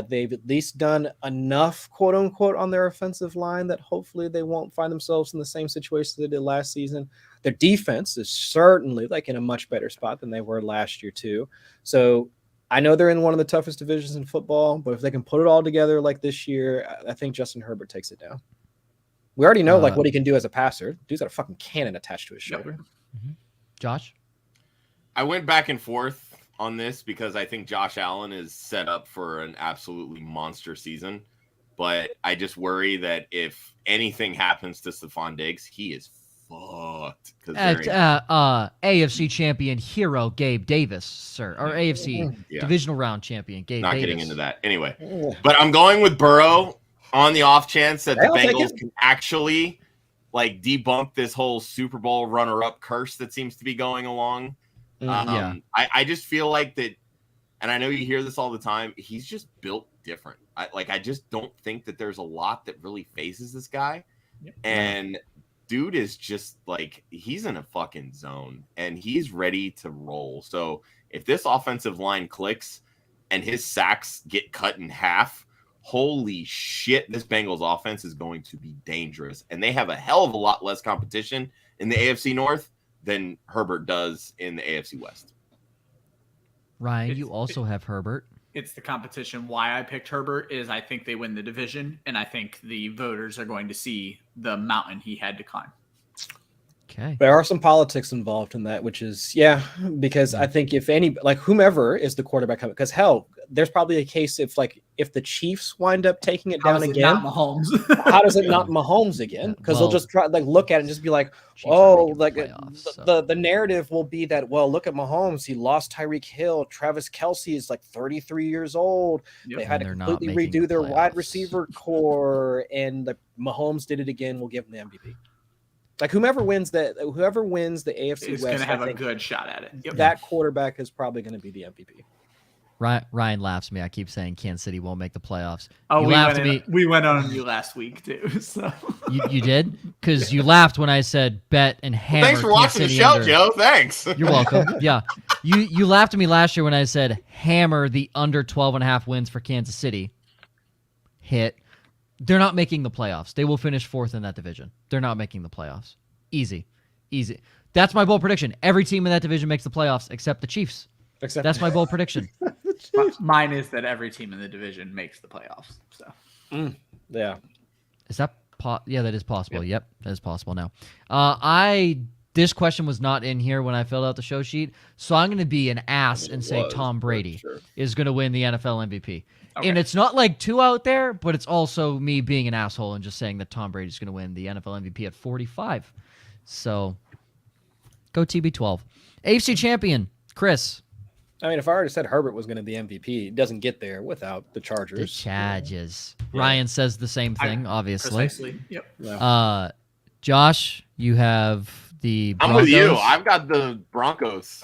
they've at least done enough, quote unquote, on their offensive line that hopefully they won't find themselves in the same situation they did last season. Their defense is certainly like in a much better spot than they were last year too. So I know they're in one of the toughest divisions in football, but if they can put it all together like this year, I think Justin Herbert takes it down. We already know like what he can do as a passer. Dude's got a fucking cannon attached to his shoulder. Mm-hmm. Josh? I went back and forth on this because I think Josh Allen is set up for an absolutely monster season. But I just worry that if anything happens to Stephon Diggs, he is fucked. AFC champion hero Gabe Davis, sir. Or AFC divisional round champion Gabe Not Davis. getting into that. Anyway, but I'm going with Burrow on the off chance that the Bengals can actually like debunk this whole Super Bowl runner-up curse that seems to be going along. I just feel like that, and I know you hear this all the time, he's just built different. I just don't think that there's a lot that really phases this guy. Yep. And dude is just like, he's in a fucking zone and he's ready to roll. So if this offensive line clicks and his sacks get cut in half, holy shit, this Bengals offense is going to be dangerous. And they have a hell of a lot less competition in the AFC North than Herbert does in the AFC West. Ryan, you also have Herbert. It's the competition. Why I picked Herbert is I think they win the division, and I think the voters are going to see the mountain he had to climb. Okay. There are some politics involved in that, which is, because I think if any, like whomever is the quarterback, because hell, there's probably a case if the Chiefs wind up taking it down again, not Mahomes? How does it not Mahomes again? Because they'll just try look at it and just be like, the narrative will be that, well, look at Mahomes. He lost Tyreek Hill. Travis Kelce is like 33 years old. Yep. They had to completely redo their wide receiver core, and Mahomes did it again. We'll give him the MVP. Like whoever wins the AFC is West going to have a good shot at it. Yep. That quarterback is probably going to be the MVP. Ryan laughs at me. I keep saying Kansas City won't make the playoffs. Oh, we went on you last week too. So you did? Because you laughed when I said bet and hammer. Well, thanks for watching the show, Joe. Thanks. You're welcome. Yeah. You laughed at me last year when I said hammer the under 12.5 wins for Kansas City. Hit. They're not making the playoffs. They will finish fourth in that division. They're not making the playoffs. Easy. That's my bold prediction. Every team in that division makes the playoffs except the Chiefs. That's my bold prediction. Mine is that every team in the division makes the playoffs. So, yeah. Is that that is possible. Yep, that is possible now. This question was not in here when I filled out the show sheet, so I'm going to be an ass and say Tom Brady is going to win the NFL MVP. Okay. And it's not like two out there, but it's also me being an asshole and just saying that Tom Brady is going to win the NFL MVP at 45. So, go TB12. AFC champion, Chris. I mean, if I already said Herbert was going to be MVP, it doesn't get there without the Chargers. The Chargers. Yeah. Ryan says the same thing, obviously. Precisely. Yep. Yeah. Josh, you have the Broncos. I'm with you. I've got the Broncos.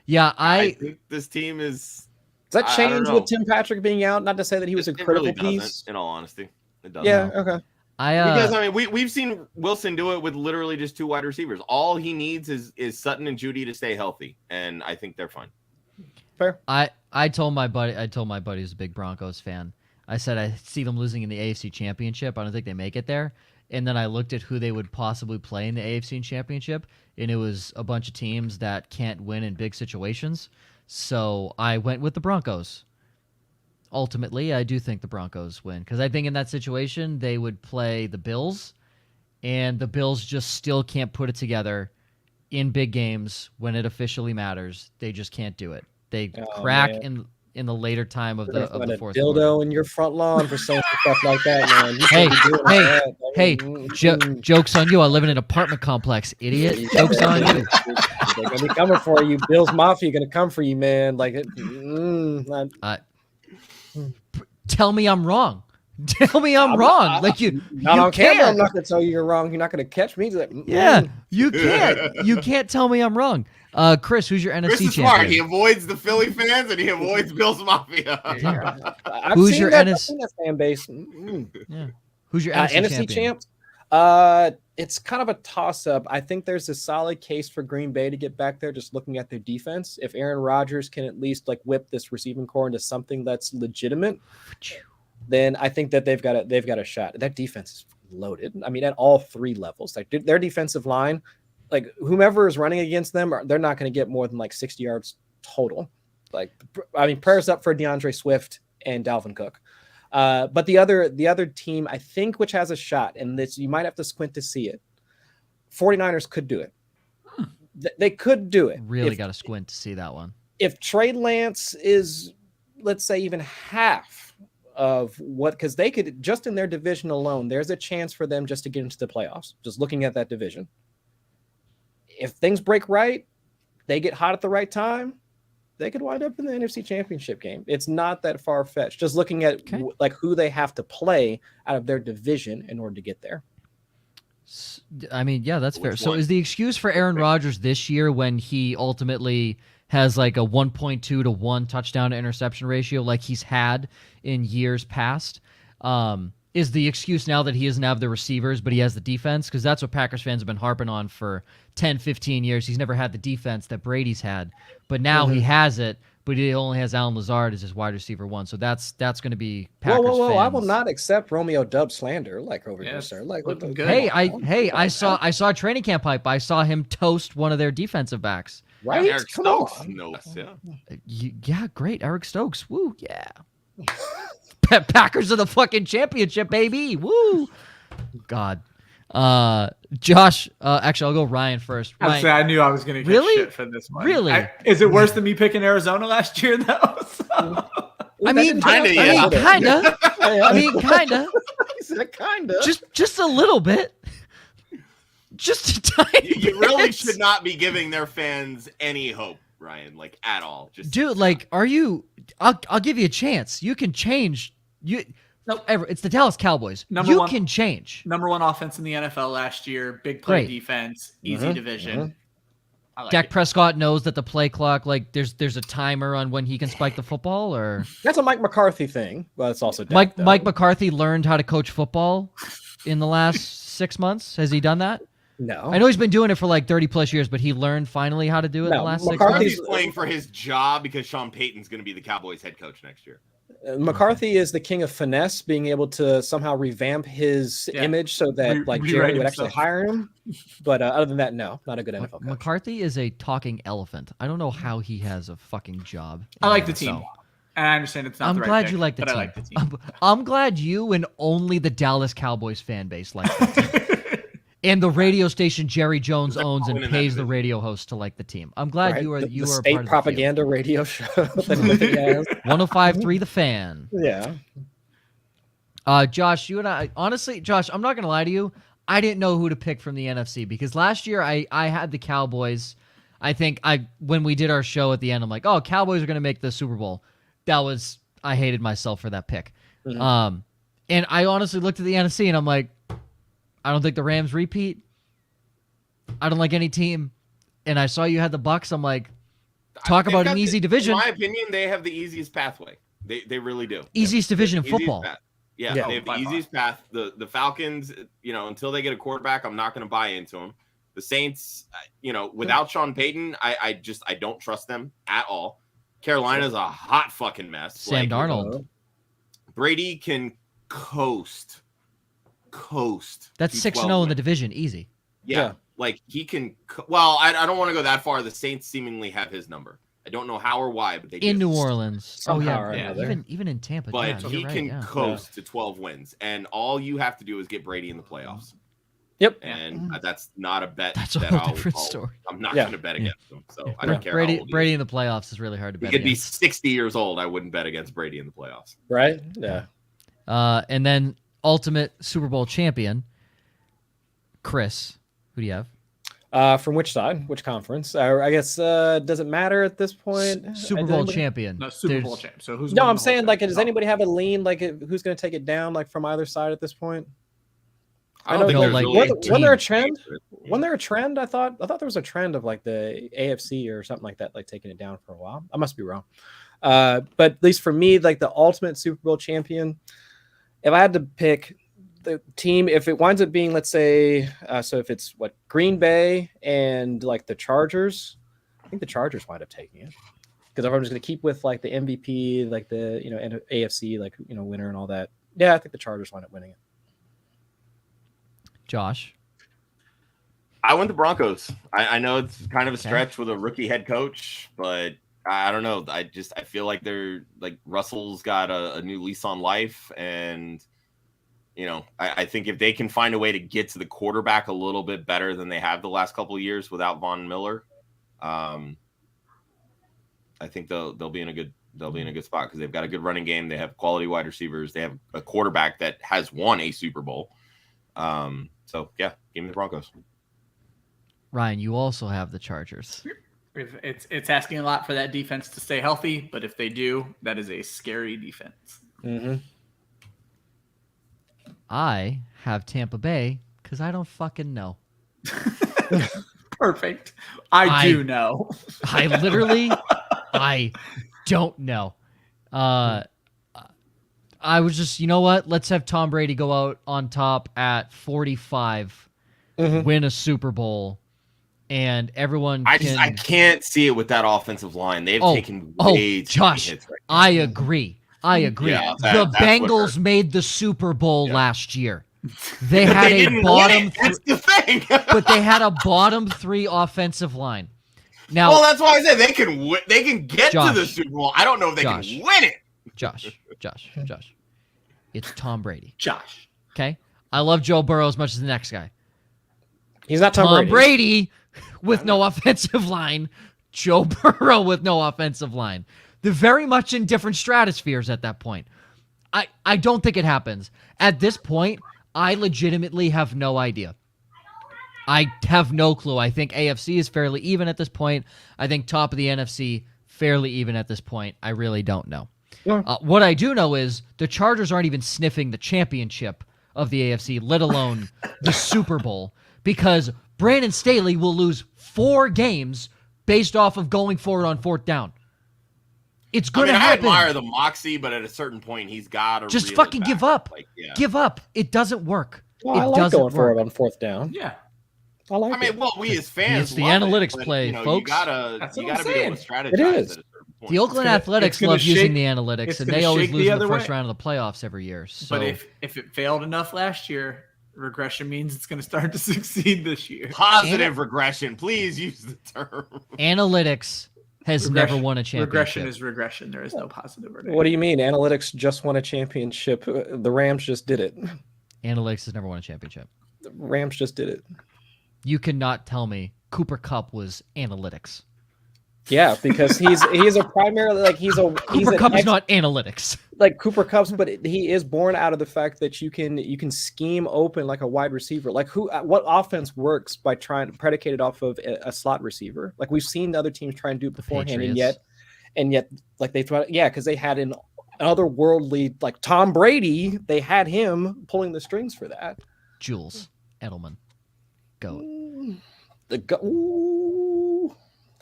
Yeah, I think this team is... Does that change with Tim Patrick being out? Not to say that he was a critical piece. In all honesty, it doesn't. Yeah, okay. Because we've seen Wilson do it with literally just two wide receivers. All he needs is Sutton and Judy to stay healthy, and I think they're fine. Fair. I told my buddy who's a big Broncos fan. I said I see them losing in the AFC Championship. I don't think they make it there. And then I looked at who they would possibly play in the AFC Championship, and it was a bunch of teams that can't win in big situations. So I went with the Broncos. Ultimately, I do think the Broncos win because I think in that situation they would play the Bills, and the Bills just still can't put it together in big games when it officially matters. They just can't do it. They crack in the later time of the fourth dildo quarter. in your front lawn for saying stuff like that, man. You shouldn't be doing that. Joke's on you. I live in an apartment complex, idiot. Joke's on you. They're gonna be coming for you. Bills Mafia gonna come for you, man. Tell me I'm wrong. Tell me I'm wrong. Like you on camera, can't. I'm not gonna tell you you're wrong. You're not gonna catch me. Yeah, you can't. You can't tell me I'm wrong. Chris, who's your NFC Chris is champion? smart. He avoids the Philly fans and he avoids Bills Mafia. Who's your NFC fan base? Yeah. Who's your NFC champ? It's kind of a toss-up. I think there's a solid case for Green Bay to get back there. Just looking at their defense, if Aaron Rodgers can at least whip this receiving core into something that's legitimate, then I think that they've got a shot. That defense is loaded. I mean, at all three levels, their defensive line. Whomever is running against them, they're not going to get more than 60 yards total. Prayers up for DeAndre Swift and Dalvin Cook. But the other team, I think, which has a shot, and this you might have to squint to see it. 49ers could do it. They could do it. Really got to squint to see that one. If Trey Lance is, let's say, even half of because they could, just in their division alone, there's a chance for them just to get into the playoffs, just looking at that division. If things break right, they get hot at the right time, they could wind up in the NFC Championship game. It's not that far-fetched. Just looking at who they have to play out of their division in order to get there. I mean, yeah, that's fair. So is the excuse for Aaron Rodgers this year, when he ultimately has a 1.2 to 1 touchdown to interception ratio like he's had in years past, is the excuse now that he doesn't have the receivers, but he has the defense? Because that's what Packers fans have been harping on for 10, 15 years. He's never had the defense that Brady's had, but now he has it, but he only has Allen Lazard as his wide receiver one. So that's going to be Packers fans. I will not accept Romeo Dub slander over here, sir. Looking good. I saw a training camp hype. I saw him toast one of their defensive backs. Right? Eric Stokes. Yeah, great. Eric Stokes. Woo, yeah. Packers are the fucking championship, baby. Woo. God. Josh, actually, I'll go Ryan first. Ryan, I knew I was going to get shit for this one. Really? Is it worse than me picking Arizona last year, though? I mean, kind of. Kinda. Just a little bit. Just a tiny bit. You really should not be giving their fans any hope, Ryan, at all. Are you? I'll give you a chance. You can change. It's the Dallas Cowboys. You can change. Number one offense in the NFL last year. Big play defense. Easy division. Dak Prescott knows that the play clock, there's a timer on when he can spike the football, or that's a Mike McCarthy thing. Well, it's also Mike McCarthy learned how to coach football in the last 6 months. Has he done that? No. I know he's been doing it for 30 plus years, but he learned finally how to do it in the last 6 months. He's playing for his job because Sean Payton's going to be the Cowboys head coach next year. McCarthy is the king of finesse, being able to somehow revamp his image so that Jerry would actually hire him. But other than that, no, not a good NFL coach. McCarthy is a talking elephant. I don't know how he has a fucking job. I like the team. And I understand it's not the right glad pick, you like the team. I like the team. I'm glad you and only the Dallas Cowboys fan base like the team. And the radio station Jerry Jones owns and pays the radio host to like the team. I'm glad you are the a state part of propaganda radio show that he has. 105.3 The Fan. Yeah. Josh, you and I, honestly, Josh, I'm not going to lie to you. I didn't know who to pick from the NFC because last year I had the Cowboys. I think when we did our show at the end, I'm like, oh, Cowboys are going to make the Super Bowl. I hated myself for that pick. Mm-hmm. And I honestly looked at the NFC and I'm like, I don't think the Rams repeat. I don't like any team. And I saw you had the Bucs. I'm like, talk about an easy division. In my opinion, they have the easiest pathway. They really do. Easiest division in football. Yeah, they have the easiest path. The Falcons, until they get a quarterback, I'm not going to buy into them. The Saints, without Sean Payton, I don't trust them at all. Carolina's a hot fucking mess. Sam Darnold. Brady can coast. That's 6-0 in the division, easy. Yeah. He can. Well, I don't want to go that far. The Saints seemingly have his number. I don't know how or why, but they in New Orleans. Yeah. Even in Tampa. But he can coast to 12 wins, and all you have to do is get Brady in the playoffs. Yep. And that's not a bet. That's a that whole different story. I'm not going to bet against him. So I don't care. Brady in the playoffs is really hard to bet. He could be against. 60 years old. I wouldn't bet against Brady in the playoffs. Right? Yeah. And then ultimate Super Bowl champion, Chris. Who do you have? From which side? Which conference? I guess does it matter at this point? Super Bowl champion. No, Super Bowl champion. So who's? No, I'm saying like, does anybody have a lean? Like, who's going to take it down? Like from either side at this point? I don't think know, there's like, really wasn't there a trend? Yeah. Wasn't there a trend? I thought there was a trend of like the AFC or something like that, like taking it down for a while. I must be wrong. But at least for me, like the ultimate Super Bowl champion, if I had to pick the team, if it winds up being, let's say, so if it's Green Bay and like the Chargers, I think the Chargers wind up taking it because I'm just going to keep with like the MVP, like the AFC, like winner and all that. Yeah, I think the Chargers wind up winning it. Josh. I went the Broncos. I know it's kind of a stretch with a rookie head coach, but I don't know. I feel like they're like Russell's got a new lease on life, and I think if they can find a way to get to the quarterback a little bit better than they have the last couple of years without Von Miller, I think they'll be in a good spot because they've got a good running game. They have quality wide receivers. They have a quarterback that has won a Super Bowl. So yeah, give me the Broncos. Ryan, you also have the Chargers. It's asking a lot for that defense to stay healthy, but if they do, that is a scary defense. Mm-hmm. I have Tampa Bay because I don't fucking know. Perfect. I do know. I don't know. I was just, you know what? Let's have Tom Brady go out on top at 45, win a Super Bowl, and everyone. I can't see it with that offensive line. They've taken way too many hits right now. I agree. Yeah, the Bengals made the Super Bowl last year. They had a bottom. That's the thing. But they had a bottom 3 offensive line. Now, well, that's why I said they can get to the Super Bowl. I don't know if they can win it. Josh. It's Tom Brady. Josh. Okay? I love Joe Burrow as much as the next guy. He's not Tom Brady with no offensive line. Joe Burrow with no offensive line. They're very much in different stratospheres at that point. I don't think it happens. At this point, I legitimately have no idea. I have no clue. I think AFC is fairly even at this point. I think top of the NFC, fairly even at this point. I really don't know. Yeah. What I do know is the Chargers aren't even sniffing the championship of the AFC, let alone the Super Bowl, because Brandon Staley will lose 4 games based off of going forward on 4th down. It's going to happen. I admire the moxie, but at a certain point, he's got to just fucking give up. Give up. It doesn't work. Well, I like going forward on 4th down. Yeah. I mean, we as fans, it's the analytics play, folks. You gotta be able to strategize. It is. The Oakland Athletics love using the analytics, and they always lose in the first round of the playoffs every year. So. But if it failed enough last year, regression means it's going to start to succeed this year. Positive regression. Please use the term. Analytics has never won a championship. Regression is regression. There is no positive regression. What do you mean? Analytics just won a championship. The Rams just did it. Analytics has never won a championship. The Rams just did it. You cannot tell me Cooper Kupp was analytics. Yeah, because he's a primarily Cooper Kupp is not analytics. Like Cooper Kupp's, but he is born out of the fact that you can scheme open like a wide receiver. Like what offense works by predicated off of a slot receiver? Like we've seen other teams try and do it beforehand, and yet like they thought, because they had an otherworldly like Tom Brady, they had him pulling the strings for that. Jules Edelman, GOAT.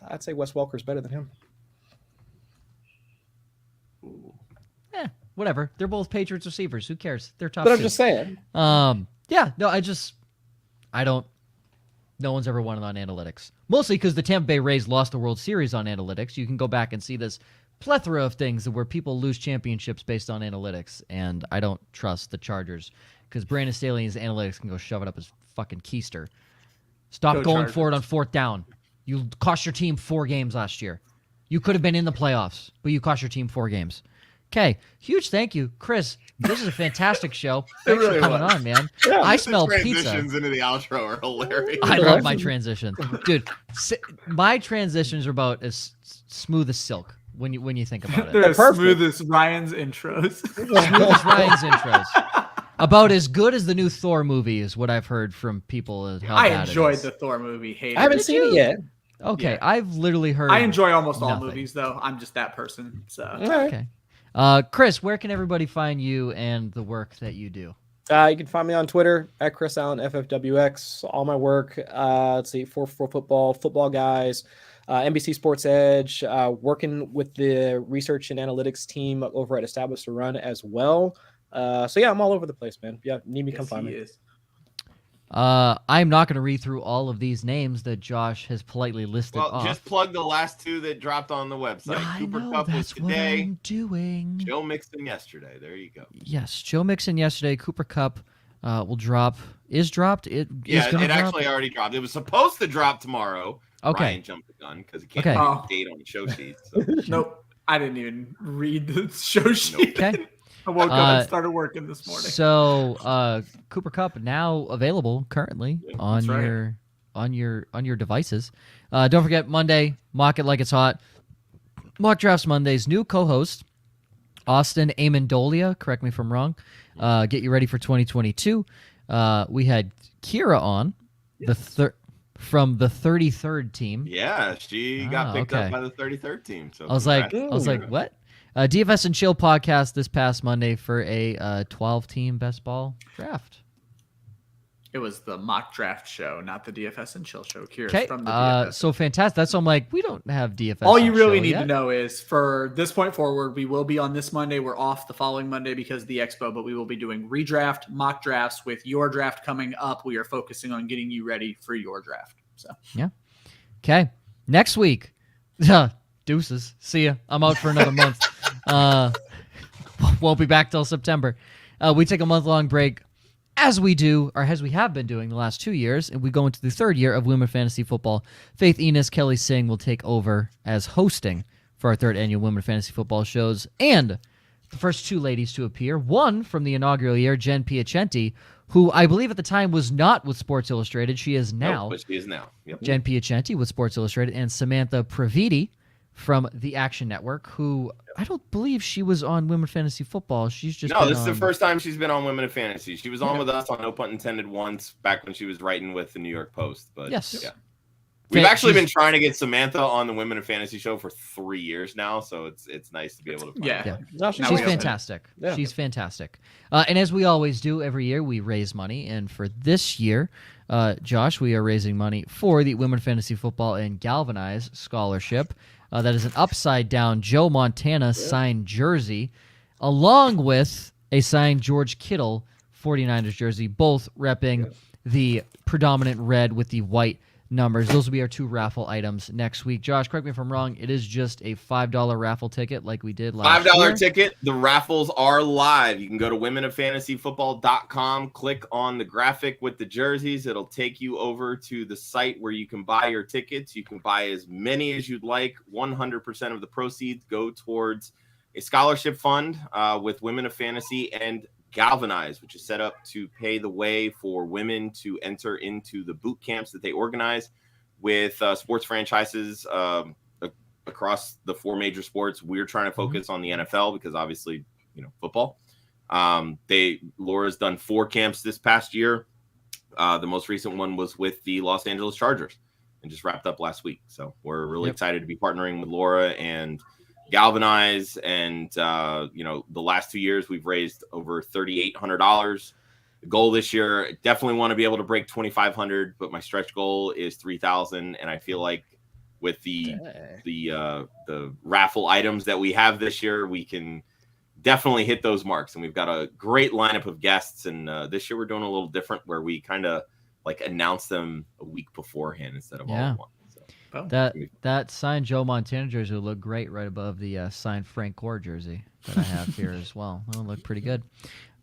I'd say Wes Welker's better than him. Whatever. They're both Patriots receivers. Who cares? They're top. But I'm just saying. No one's ever won it on analytics. Mostly because the Tampa Bay Rays lost the World Series on analytics. You can go back and see this plethora of things where people lose championships based on analytics, and I don't trust the Chargers because Brandon Staley's analytics can go shove it up his fucking keister. Stop going forward on 4th down. You cost your team 4 games last year. You could have been in the playoffs, but you cost your team 4 games. Okay, huge thank you, Chris. This is a fantastic show. Thanks really for coming was. on, man. Yeah. I smell the pizza. transitions into the outro are hilarious. I love my transitions, dude. My transitions are about as smooth as silk when you think about it. They're as Perfect. smooth as Ryan's intros. Smooth as Ryan's intros. About as good as the new Thor movie is what I've heard from people. How I bad it enjoyed is. the Thor movie. Hated I haven't it. seen it yet. Okay, Yeah. I've literally heard. I enjoy almost all nothing. movies, though. I'm just that person. So All right. Okay. Chris, where can everybody find you and the work that you do? You can find me on Twitter at Chris Allen FFWX. All my work, let's see, for football guys, NBC Sports Edge, working with the research and analytics team over at Established to Run as well. So yeah, I'm all over the place, man. Yeah, need me, come find me. Is. I'm not going to read through all of these names that Josh has politely listed Well, off. just plug the last two that dropped on the website. I Cooper know, Kupp was that's what today. I'm doing. Joe Mixon yesterday. There you go. Yes, Joe Mixon yesterday. Cooper Kupp will drop. Is dropped. It is Yeah, gonna it drop? actually already dropped. It was supposed to drop tomorrow. Okay. Ryan jumped the gun because he can't Okay. read the date on the show sheet. So. Nope. I didn't even read the show sheet. Okay. I woke up and started working this morning. So Cooper Kupp now available currently Yeah, on that's right. your devices. Don't forget Monday, mock it like it's hot. Mock drafts Mondays. New co-host Austin Amendolia. Correct me if I'm wrong. Get you ready for 2022. We had Kira on from the 33rd team. Yeah, she got picked okay. up by the 33rd team. So I was like, what? DFS and Chill podcast this past Monday for a 12-team best ball draft. It was the mock draft show, not the DFS and Chill show. Curious Okay, from the DFS. so fantastic. That's why I'm like, we don't have DFS. All you and really Chill need yet. to know is for this point forward, we will be on this Monday. We're off the following Monday because of the expo, but we will be doing redraft, mock drafts with your draft coming up. We are focusing on getting you ready for your draft. So Okay, next week. Deuces. See ya. I'm out for another month. Won't be back till September. We take a month-long break, as we do, or as we have been doing the last 2 years, and we go into the third year of Women Fantasy Football. Faith Enos, Kelly Singh will take over as hosting for our third annual Women Fantasy Football shows, and the first two ladies to appear, one from the inaugural year, Jen Piacenti, who I believe at the time was not with Sports Illustrated. She is now. Nope, but she is now. Yep. Jen Piacenti with Sports Illustrated, and Samantha Praviti from the Action Network, who I don't believe she was on Women Fantasy Football. She's just No, been this is the on- first time she's been on Women of Fantasy. She was on with us on No Pun Intended once back when she was writing with the New York Post. But Yes. yeah. We've Fa- actually she's- been trying to get Samantha on the Women of Fantasy show for 3 years now, so it's nice to be able to find yeah. her. Yeah. No, Now She's we have it. fantastic. Yeah. She's fantastic. And as we always do every year, we raise money. And for this year, Josh, we are raising money for the Women Fantasy Football and Galvanize Scholarship. That is an upside-down Joe Montana signed jersey, along with a signed George Kittle 49ers jersey, both repping the predominant red with the white numbers. Those will be our two raffle items next week. Josh, correct me if I'm wrong. It is just a $5 raffle ticket like we did last year. $5 ticket. The raffles are live. You can go to womenoffantasyfootball.com, click on the graphic with the jerseys. It'll take you over to the site where you can buy your tickets. You can buy as many as you'd like. 100% of the proceeds go towards a scholarship fund with Women of Fantasy and Galvanize, which is set up to pay the way for women to enter into the boot camps that they organize with sports franchises across the four major sports. We're trying to focus on the NFL because obviously, football. Laura's done 4 camps this past year. The most recent one was with the Los Angeles Chargers and just wrapped up last week. So we're really excited to be partnering with Laura and Galvanize, and the last 2 years we've raised over $3,800. The goal this year, definitely want to be able to break 2,500, but my stretch goal is 3,000, and I feel like with the raffle items that we have this year, we can definitely hit those marks. And we've got a great lineup of guests, and this year we're doing a little different where we kind of like announce them a week beforehand instead of all at once. That signed Joe Montana jersey will look great right above the signed Frank Gore jersey that I have here as well. That'll look pretty good.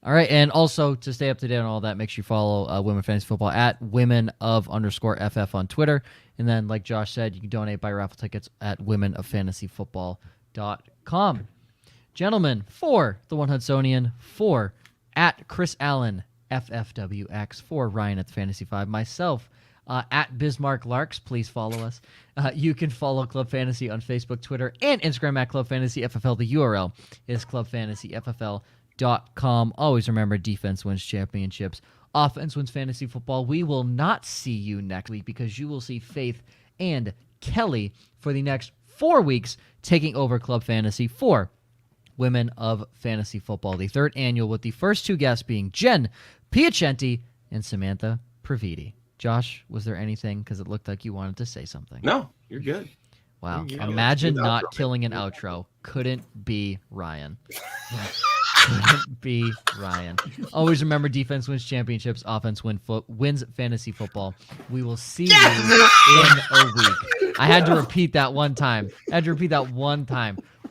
All right, and also to stay up to date on all that, make sure you follow Women Fantasy Football at women_FF on Twitter. And then, like Josh said, you can donate by raffle tickets at womenoffantasyfootball.com. Gentlemen, for the One Hudsonian, for at Chris Allen, FFWX, for Ryan at the Fantasy 5, myself, at Bismarck Larks. Please follow us. You can follow Club Fantasy on Facebook, Twitter, and Instagram at Club Fantasy FFL. The URL is clubfantasyffl.com. Always remember, defense wins championships. Offense wins fantasy football. We will not see you next week because you will see Faith and Kelly for the next 4 weeks taking over Club Fantasy for Women of Fantasy Football, the third annual, with the first two guests being Jen Piacenti and Samantha Praviti. Josh, was there anything? Because it looked like you wanted to say something. No, you're good. Wow. Yeah, Imagine good not outro, killing an outro. Couldn't be Ryan. Couldn't be Ryan. Always remember, defense wins championships. Offense wins fantasy football. We will see you in a week. I had to repeat that one time.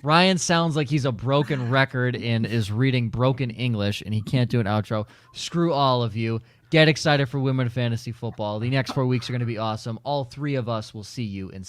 Ryan sounds like he's a broken record and is reading broken English, and he can't do an outro. Screw all of you. Get excited for Women of Fantasy Football. The next 4 weeks are going to be awesome. All three of us will see you in